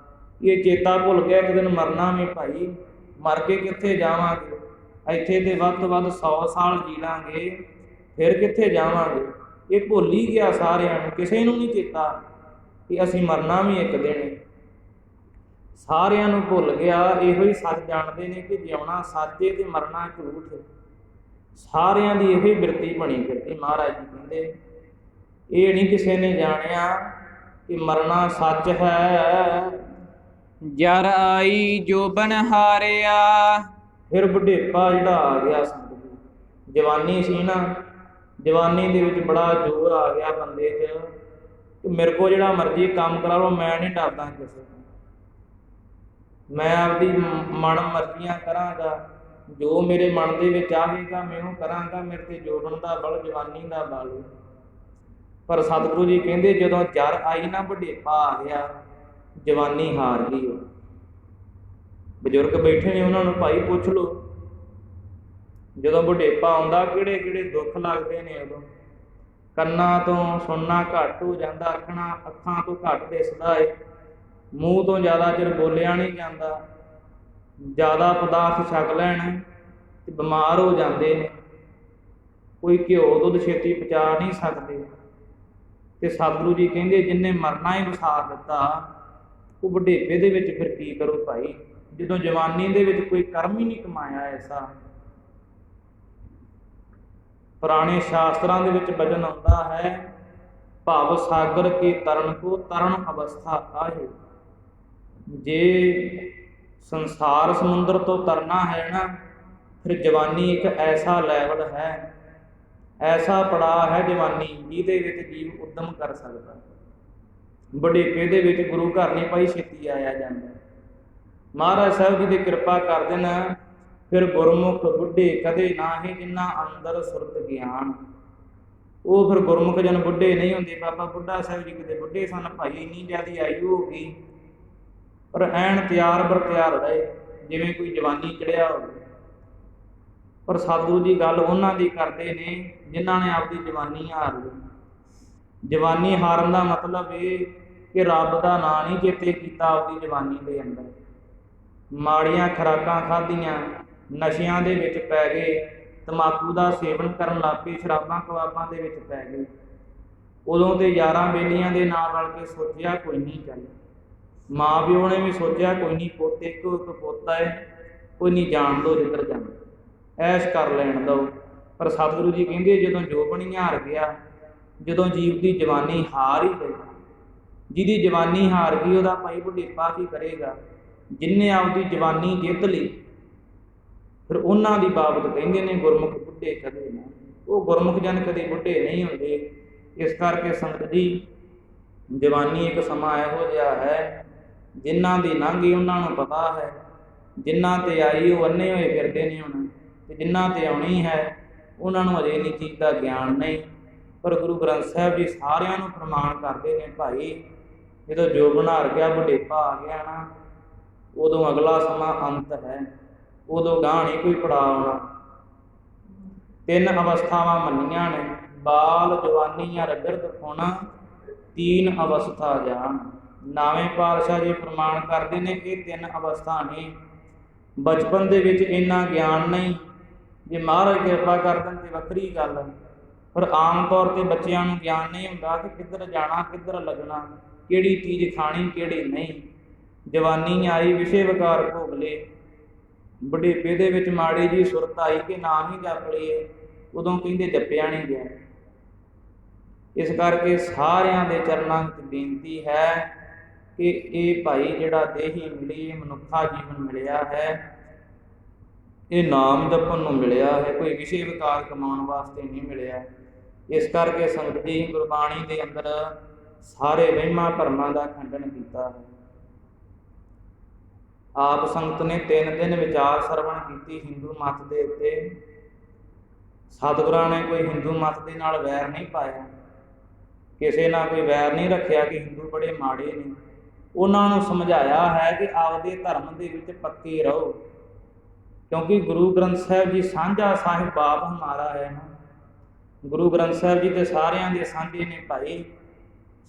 ਇਹ ਚੇਤਾ ਭੁੱਲ ਗਿਆ ਇੱਕ ਦਿਨ ਮਰਨਾ ਵੀ ਭਾਈ, ਮਰ ਕੇ ਕਿੱਥੇ ਜਾਵਾਂਗੇ। ਇੱਥੇ ਤੇ ਵੱਧ ਤੋਂ ਵੱਧ 100 ਸਾਲ ਜੀ ਲਾਂਗੇ, ਫਿਰ ਕਿੱਥੇ ਜਾਵਾਂਗੇ। ਇਹ ਭੁੱਲ ਹੀ ਗਿਆ ਸਾਰਿਆਂ ਨੂੰ, ਕਿਸੇ ਨੂੰ ਨਹੀਂ ਚੇਤਾ ਕਿ ਅਸੀਂ ਮਰਨਾ ਵੀ ਇੱਕ ਦਿਨ। ਸਾਰਿਆਂ ਨੂੰ ਭੁੱਲ ਗਿਆ। ਇਹੋ ਹੀ ਸੱਚ ਜਾਣਦੇ ਨੇ ਕਿ ਜਿਉਣਾ ਸੱਚ ਹੈ ਤੇ ਮਰਨਾ ਝੂਠ। ਸਾਰਿਆਂ ਦੀ ਇਹੋ ਹੀ ਬਿਰਤੀ ਬਣੀ ਫਿਰਦੀ। ਮਹਾਰਾਜ ਜੀ ਕਹਿੰਦੇ ਇਹ ਨਹੀਂ ਕਿਸੇ ਨੇ ਜਾਣਿਆ ਕਿ ਮਰਨਾ ਸੱਚ ਹੈ। ਜਰ ਆਈ ਜੋਬਨ ਹਾਰਿਆ। ਫਿਰ ਬੁਢੇਪਾ ਜਿਹੜਾ ਆ ਗਿਆ ਸੰਗਤ ਜੀ, ਜਵਾਨੀ ਸੀ ਨਾ, ਜਵਾਨੀ ਦੇ ਵਿੱਚ ਬੜਾ ਜ਼ੋਰ ਆ ਗਿਆ ਬੰਦੇ 'ਚ ਕਿ ਮੇਰੇ ਕੋਲ ਜਿਹੜਾ ਮਰਜ਼ੀ ਕੰਮ ਕਰਾ ਲਓ, ਮੈਂ ਨਹੀਂ ਡਰਦਾ ਕਿਸੇ ਤੋਂ, ਮੈਂ ਆਪਦੀ ਮਨ ਮਰਜ਼ੀਆਂ ਕਰਾਂਗਾ, ਜੋ ਮੇਰੇ ਮਨ ਦੇ ਵਿੱਚ ਆਵੇਗਾ ਮੈਂ ਉਹ ਕਰਾਂਗਾ, ਮੇਰੇ ਤੇ ਜੋਬਨ ਦਾ ਬਲ, ਜਵਾਨੀ ਦਾ ਬਲ। ਪਰ ਸਤਿਗੁਰੂ ਜੀ ਕਹਿੰਦੇ ਜਦੋਂ ਜਰ ਆਈ ਨਾ, ਬੁਢੇਪਾ ਆ ਗਿਆ, ਜਵਾਨੀ ਹਾਰ ਗਈ। ਉਹ ਬਜ਼ੁਰਗ ਬੈਠੇ ਨੇ, ਉਹਨਾਂ ਨੂੰ ਭਾਈ ਪੁੱਛ ਲਓ ਜਦੋਂ ਬੁਢੇਪਾ ਆਉਂਦਾ ਕਿਹੜੇ ਕਿਹੜੇ ਦੁੱਖ ਲੱਗਦੇ ਨੇ। ਉਦੋਂ ਕੰਨਾਂ ਤੋਂ ਸੁਣਨਾ ਘੱਟ ਹੋ ਜਾਂਦਾ, ਅੱਖਾਂ ਤੋਂ ਘੱਟ ਦਿਸਦਾ ਏ, ਮੂੰਹ ਤੋਂ ਜ਼ਿਆਦਾ ਚਿਰ ਬੋਲਿਆ ਨਹੀਂ ਜਾਂਦਾ, ਜ਼ਿਆਦਾ ਪਦਾਰਥ ਛਕ ਲੈਣ ਤੇ ਬਿਮਾਰ ਹੋ ਜਾਂਦੇ ਨੇ, ਕੋਈ ਘਿਓ ਦੁੱਧ ਛੇਤੀ ਪਚਾ ਨਹੀਂ ਸਕਦੇ। ਤੇ ਸਤਿਗੁਰੂ ਜੀ ਕਹਿੰਦੇ ਜਿੰਨੇ ਮਰਨਾ ਹੀ ਵਸਾਰ ਦਿੱਤਾ, ਉਹ ਬੁਢੇਪੇ ਦੇ ਵਿੱਚ ਫਿਰ ਕੀ ਕਰੂ ਭਾਈ, ਜਦੋਂ ਜਵਾਨੀ ਦੇ ਵਿੱਚ ਕੋਈ ਕਰਮ ਹੀ ਨਹੀਂ ਕਮਾਇਆ ਐਸਾ। ਪੁਰਾਣੇ ਸ਼ਾਸਤਰਾਂ ਦੇ ਵਿੱਚ ਬਚਨ ਆਉਂਦਾ ਹੈ, ਭਵ ਸਾਗਰ ਕੇ ਤਰਨ ਕੋ ਤਰਨ ਅਵਸਥਾ ਆਹੇ। ਜੇ ਸੰਸਾਰ ਸਮੁੰਦਰ ਤੋਂ ਤਰਨਾ ਹੈ ਨਾ, ਫਿਰ ਜਵਾਨੀ ਇੱਕ ਐਸਾ ਲੈਵਲ ਹੈ, ਐਸਾ ਪੜਾਅ ਹੈ ਜਵਾਨੀ, ਜਿਹਦੇ ਵਿੱਚ ਜੀਵ ਉੱਦਮ ਕਰ ਸਕਦਾ। ਬੁਢੇਪੇ ਦੇ ਵਿੱਚ ਗੁਰੂ ਘਰ ਨਹੀਂ ਭਾਈ ਛੇਤੀ ਆਇਆ ਜਾਂਦਾ। ਮਹਾਰਾਜ ਸਾਹਿਬ ਜੀ ਦੀ ਕਿਰਪਾ ਕਰ ਦੇਣ, ਫਿਰ ਗੁਰਮੁਖ ਬੁੱਢੇ ਕਦੇ ਨਾਹੀਂ ਜਿਨ੍ਹਾਂ ਅੰਦਰ ਸੁਰਤ ਗਿਆਨ। ਉਹ ਫਿਰ ਗੁਰਮੁਖ ਜਨ ਬੁੱਢੇ ਨਹੀਂ ਹੁੰਦੇ। ਬਾਬਾ ਬੁੱਢਾ ਸਾਹਿਬ ਜੀ ਕਿਤੇ ਬੁੱਢੇ ਸਨ ਭਾਈ, ਇੰਨੀ ਜ਼ਿਆਦੀ ਆਯੂ ਹੋ ਗਈ, ਪਰ ਐਨ ਤਿਆਰ ਬਰ ਤਿਆਰ ਰਹੇ ਜਿਵੇਂ ਕੋਈ ਜਵਾਨੀ ਚੜਿਆ ਹੋਵੇ। ਪਰ ਸਤਿਗੁਰੂ ਜੀ ਗੱਲ ਉਹਨਾਂ ਦੀ ਕਰਦੇ ਨੇ ਜਿਨ੍ਹਾਂ ਨੇ ਆਪਦੀ ਜਵਾਨੀ ਹਾਰ ਲਈ। ਜਵਾਨੀ ਹਾਰਨ ਦਾ ਮਤਲਬ ਇਹ ਕਿ ਰੱਬ ਦਾ ਨਾਂ ਨਹੀਂ ਚੇਤੇ ਕੀਤਾ ਆਪਦੀ ਜਵਾਨੀ ਦੇ ਅੰਦਰ, ਮਾੜੀਆਂ ਖੁਰਾਕਾਂ ਖਾਧੀਆਂ, ਨਸ਼ਿਆਂ ਦੇ ਵਿੱਚ ਪੈ ਗਏ, ਤੰਬਾਕੂ ਦਾ ਸੇਵਨ ਕਰਨ ਲੱਗ ਪਏ, ਸ਼ਰਾਬਾਂ ਕਬਾਬਾਂ ਦੇ ਵਿੱਚ ਪੈ ਗਏ। ਉਦੋਂ ਤੇ ਯਾਰਾਂ ਬੇਲੀਆਂ ਦੇ ਨਾਲ ਰਲ ਕੇ ਸੋਚਿਆ ਕੋਈ ਨਹੀਂ ਚੱਲ, ਮਾਂ ਪਿਓ ਨੇ ਵੀ ਸੋਚਿਆ ਕੋਈ ਨਹੀਂ, ਪੋਤੇ ਇੱਕੋ ਇੱਕ ਪੋਤਾ ਹੈ, ਕੋਈ ਨਹੀਂ ਜਾਣ ਦਿਓ ਜਿੱਧਰ ਜਾਣਾ, ਐਸ਼ ਕਰ ਲੈਣ ਦਿਓ। ਪਰ ਸਤਿਗੁਰੂ ਜੀ ਕਹਿੰਦੇ ਜਦੋਂ ਜੋਬਨ ਹੀ ਹਾਰ ਗਿਆ, ਜਦੋਂ ਜੀਵ ਦੀ ਜਵਾਨੀ ਹਾਰ ਹੀ ਗਈ, ਜਿਹਦੀ ਜਵਾਨੀ ਹਾਰ ਗਈ ਉਹਦਾ ਭਾਈ ਬੁਢੇਪਾ ਕੀ ਕਰੇਗਾ। ਜਿਨ੍ਹੇ ਆਪਦੀ ਜਵਾਨੀ ਜਿੱਤ ਲਈ, ਫਿਰ ਉਹਨਾਂ ਦੀ ਬਾਬਤ ਕਹਿੰਦੇ ਨੇ ਗੁਰਮੁਖ ਬੁੱਢੇ ਕਦੇ ਨਾ। ਉਹ ਗੁਰਮੁਖ ਜਨ ਕਦੇ ਬੁੱਢੇ ਨਹੀਂ ਹੁੰਦੇ। ਇਸ ਕਰਕੇ ਸੰਗਤ ਜੀ, ਜਵਾਨੀ ਇੱਕ ਸਮਾਂ ਇਹੋ ਜਿਹਾ ਹੈ, ਜਿਨ੍ਹਾਂ ਦੀ ਲੰਘ ਗਈ ਉਹਨਾਂ ਨੂੰ ਪਤਾ ਹੈ, ਜਿਨ੍ਹਾਂ ਤੇ ਆਈ ਉਹ ਅੰਨੇ ਹੋਏ ਫਿਰਦੇ ਨੇ ਹੁਣ, ਤੇ ਜਿਨ੍ਹਾਂ ਤੇ ਆਉਣੀ ਹੈ ਉਹਨਾਂ ਨੂੰ ਅਜੇ ਇੰਨੀ ਚੀਜ਼ ਦਾ ਗਿਆਨ ਨਹੀਂ। ਪਰ ਗੁਰੂ ਗ੍ਰੰਥ ਸਾਹਿਬ ਜੀ ਸਾਰਿਆਂ ਨੂੰ ਪ੍ਰਮਾਣ ਕਰਦੇ ਨੇ ਭਾਈ, ਜਦੋਂ ਜੋਬਨ ਹਾਰ ਗਿਆ, ਬੁਢੇਪਾ ਆ ਗਿਆ ਨਾ, ਉਦੋਂ ਅਗਲਾ ਸਮਾਂ ਅੰਤ ਹੈ, ਉਦੋਂ ਗਾਂਹ ਨਹੀਂ ਕੋਈ ਪੜਾਅ ਆਉਣਾ। ਤਿੰਨ ਅਵਸਥਾਵਾਂ ਮੰਨੀਆਂ ਨੇ, ਬਾਲ ਜਵਾਨੀ ਜਾਂ ਬਿਰਧ ਹੋਣਾ, ਤੀਨ ਅਵਸਥਾ ਜਾਣ। ਨਾਵੇਂ ਪਾਤਸ਼ਾਹ ਜੀ ਪ੍ਰਮਾਣ ਕਰਦੇ ਨੇ ਕਿ ਤਿੰਨ ਅਵਸਥਾ ਨੇ। ਬਚਪਨ ਦੇ ਵਿੱਚ ਇੰਨਾ ਗਿਆਨ ਨਹੀਂ, ਜੇ ਮਹਾਰਾਜ ਕਿਰਪਾ ਕਰ ਦੇਣ ਤੇ ਵੱਖਰੀ ਗੱਲ ਹੈ, ਪਰ ਆਮ ਤੌਰ 'ਤੇ ਬੱਚਿਆਂ ਨੂੰ ਗਿਆਨ ਨਹੀਂ ਹੁੰਦਾ ਕਿ ਕਿੱਧਰ ਜਾਣਾ, ਕਿੱਧਰ ਲੱਗਣਾ, ਕਿਹੜੀ ਚੀਜ਼ ਖਾਣੀ, ਕਿਹੜੀ ਨਹੀਂ। ਜਵਾਨੀ ਆਈ ਵਿਸ਼ੇ ਵਿਕਾਰ ਭੋਗ ਲਏ, ਬੁਢੇਪੇ ਦੇ ਵਿੱਚ ਮਾੜੀ ਜੀ ਸੁਰਤ ਆਈ ਕਿ ਨਾਮ ਹੀ ਜਪ ਲਈਏ, ਉਦੋਂ ਕਹਿੰਦੇ ਜਪਿਆ ਨਹੀਂ ਗਿਆ। ਇਸ ਕਰਕੇ ਸਾਰਿਆਂ ਦੇ ਚਰਨਾਂ ਵਿੱਚ ਬੇਨਤੀ ਹੈ ਕਿ ਇਹ ਭਾਈ ਜਿਹੜਾ ਦੇਹੀ ਮਿਲੀ, ਮਨੁੱਖਾ ਜੀਵਨ ਮਿਲਿਆ ਹੈ, ਇਹ ਨਾਮ ਜਪਣ ਨੂੰ ਮਿਲਿਆ ਹੈ, ਕੋਈ ਵਿਸ਼ੇ ਵਿਕਾਰ ਕਮਾਉਣ ਵਾਸਤੇ ਨਹੀਂ ਮਿਲਿਆ। ਇਸ ਕਰਕੇ ਸੰਗਤ ਜੀ, ਗੁਰਬਾਣੀ ਦੇ ਅੰਦਰ ਸਾਰੇ ਵਹਿਮਾਂ ਭਰਮਾਂ ਦਾ ਖੰਡਨ ਕੀਤਾ ਹੈ। ਆਪ ਸੰਗਤ ਨੇ 3 ਦਿਨ ਵਿਚਾਰ ਸਰਵਣ ਕੀਤੀ ਹਿੰਦੂ ਮੱਤ ਦੇ ਉੱਤੇ। ਸਤਿਗੁਰਾਂ ਨੇ ਕੋਈ ਹਿੰਦੂ ਮੱਤ ਦੇ ਨਾਲ ਵੈਰ ਨਹੀਂ ਪਾਇਆ, ਕਿਸੇ ਨਾਲ ਕੋਈ ਵੈਰ ਨਹੀਂ ਰੱਖਿਆ ਕਿ ਹਿੰਦੂ ਬੜੇ ਮਾੜੇ ਨੇ। ਉਹਨਾਂ ਨੂੰ ਸਮਝਾਇਆ ਹੈ ਕਿ ਆਪਦੇ ਧਰਮ ਦੇ ਵਿੱਚ ਪੱਕੇ ਰਹੋ, ਕਿਉਂਕਿ ਗੁਰੂ ਗ੍ਰੰਥ ਸਾਹਿਬ ਜੀ ਸਾਂਝਾ ਸਾਹਿਬ ਬਾਪ ਹਮਾਰਾ ਹੈ ਨਾ। ਗੁਰੂ ਗ੍ਰੰਥ ਸਾਹਿਬ ਜੀ ਤੇ ਸਾਰਿਆਂ ਦੇ ਸਾਂਝੇ ਨੇ ਭਾਈ,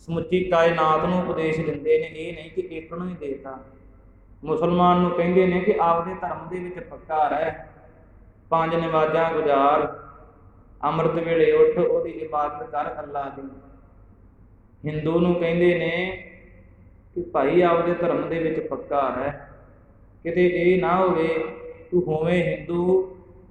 ਸਮੁੱਚੀ ਕਾਇਨਾਤ ਨੂੰ ਉਪਦੇਸ਼ ਦਿੰਦੇ ਨੇ, ਇਹ ਨਹੀਂ ਕਿ ਇੱਕ ਨੂੰ ਹੀ ਦੇਤਾ। ਮੁਸਲਮਾਨ ਨੂੰ ਕਹਿੰਦੇ ਨੇ ਕਿ ਆਪਦੇ ਧਰਮ ਦੇ ਵਿੱਚ ਪੱਕਾ ਰਹਿ, 5 ਨਮਾਜ਼ਾਂ ਗੁਜ਼ਾਰ, ਅੰਮ੍ਰਿਤ ਵੇਲੇ ਉੱਠ, ਉਹਦੀ ਇਬਾਦਤ ਕਰ ਅੱਲਾ ਦੀ। ਹਿੰਦੂ ਨੂੰ ਕਹਿੰਦੇ ਨੇ ਕਿ ਭਾਈ ਆਪਦੇ ਧਰਮ ਦੇ ਵਿੱਚ ਪੱਕਾ ਰਹਿ, ਕਿਤੇ ਇਹ ਨਾ ਹੋਵੇ ਤੂੰ ਹੋਵੇਂ ਹਿੰਦੂ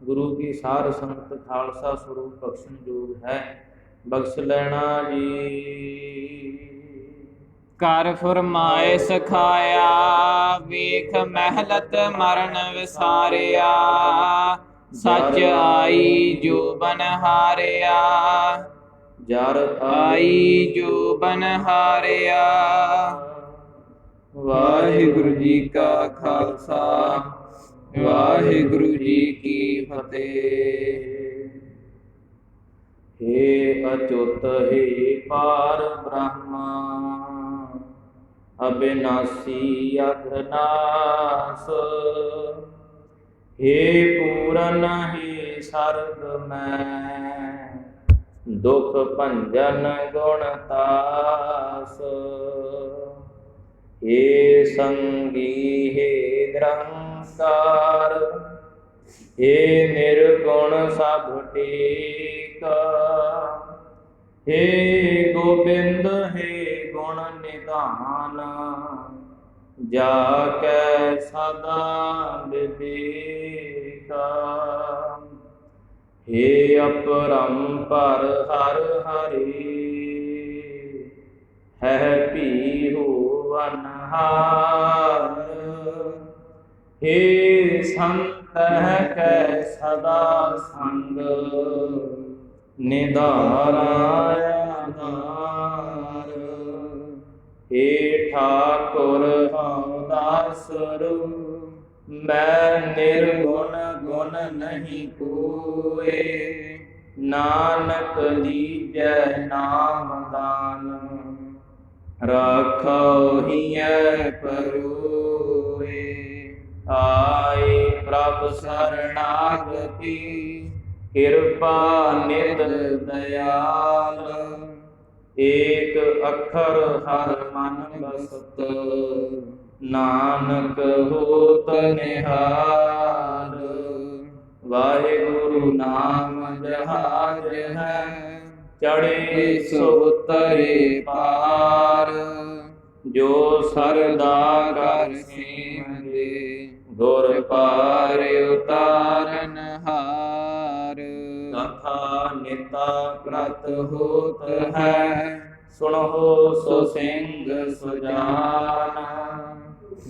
ਗੁਰੂ ਕੀ ਸਾਰ ਸੰਗਤ ਖਾਲਸਾ ਸਰੂਪ ਬਖਸ਼ਣ ਜੋਗ ਹੈ, ਬਖਸ਼ ਲੈਣਾ ਜੀ। ਕਰ ਫਰਮਾਏ ਸਖਾਇਆ, ਵੇਖ ਮਹਿਲਤ ਮਰਨ ਵਿਸਾਰਿਆ, ਸੱਚ ਆਈ ਜੋ ਬਨ ਹਾਰਿਆ, ਜਰ ਆਈ ਜੋ ਬਨ ਹਾਰਿਆ। ਵਾਹਿਗੁਰੂ ਜੀ ਕਾ ਖਾਲਸਾ, ਵਾਹਿਗੁਰੂ ਜੀ ਕੀ ਫਤਿਹ। ਹੇ ਅਚੁੱਤ ਹੇ ਪਾਰ ਬ੍ਰਹਮ, ਅਬਿਨਾਸੀ ਅਘਨਾਸ, ਹੇ ਪੂਰਨ ਹੇ ਸਰਬ ਮੈਂ, ਦੁਖ ਭੰਜਨ ਗੁਣ ਤਾਸ, ਹੇ ਸੰਗੀ ਹੇ ਨਿਰੰਕਾਰ, ਹੇ ਨਿਰਗੁਣ ਸਭ ਟੇਕਾ, ਹੇ ਗੋਬਿੰਦ ਹੇ ਗੁਣ ਨਿਧਾਨ, ਜਾ ਕੈ ਸਦਾ ਵਿਵੇਕਾ, ਹੇ ਅਪਰੰਪਰ ਹਰਿ ਹਰਿ, ਹੈ ਭੀ ਹੋਵਨ ਹਾਰ, ਹੇ ਸੰਤ ਕੈ ਸਦਾ ਸੰਗ, ਨਿਧਾਰਾ ਆਧਾਰ, ਹੇ ਠਾਕੁਰ ਹਉ ਦਾਸੁਰ, ਮੈਂ ਨਿਰਗੁਣ ਗੁਣ ਨਹੀਂ ਕੋਏ, ਨਾਨਕ ਲੀਜੈ ਨਾਮ ਦਾਨ, ਰਾਖੋ ਹੀਐ ਪਰੋਏ। ਆਏ ਪ੍ਰਭ ਸਰਣਾਗਤੀ, ਕਿਰਪਾ ਨਿਤ ਦਇਆਲ, ਏਕ ਅੱਖਰ ਹਰ ਮਨ ਬਸਤ, ਨਾਨਕ ਹੋਤ ਨਿਹਾਲ। ਵਾਹਿਗੁਰੂ ਨਾਮ ਜਹਾਜ ਹੈ, ਚੜ੍ਹੇ ਸੋ ਉਤਰੇ ਪਾਰ, ਜੋ ਸਰਦਾ ਕਰ ਸੇਵਦੇ, ਗੁਰ ਪਾਰ ਉਤਾਰਨ ਹਾਰ। ਕਥਾ ਨਿਤਾ ਪ੍ਰਤ ਹੋਤ ਹੈ, ਸੁਣੋ ਸੋ ਸਿੰਘ ਸੁਜਾਨ,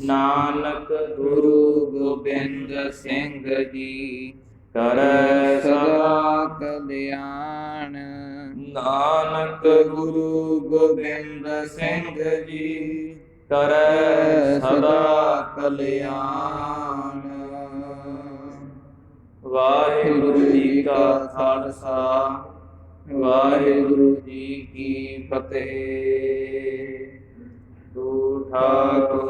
ਨਾਨਕ ਗੁਰੂ ਗੋਬਿੰਦ ਸਿੰਘ ਜੀ, ਕਰੈ ਸਦਾ ਕਲਿਆਣ। ਨਾਨਕ ਗੁਰੂ ਗੋਬਿੰਦ ਸਿੰਘ ਜੀ, ਕਰੈ ਸਦਾ ਕਲਿਆਣ। ਵਾਹਿਗੁਰੂ ਜੀ ਕਾ ਖਾਲਸਾ, ਵਾਹਿਗੁਰੂ ਜੀ ਕੀ ਫਤਿਹ। ਤੂੰ ਠਾਕੁਰ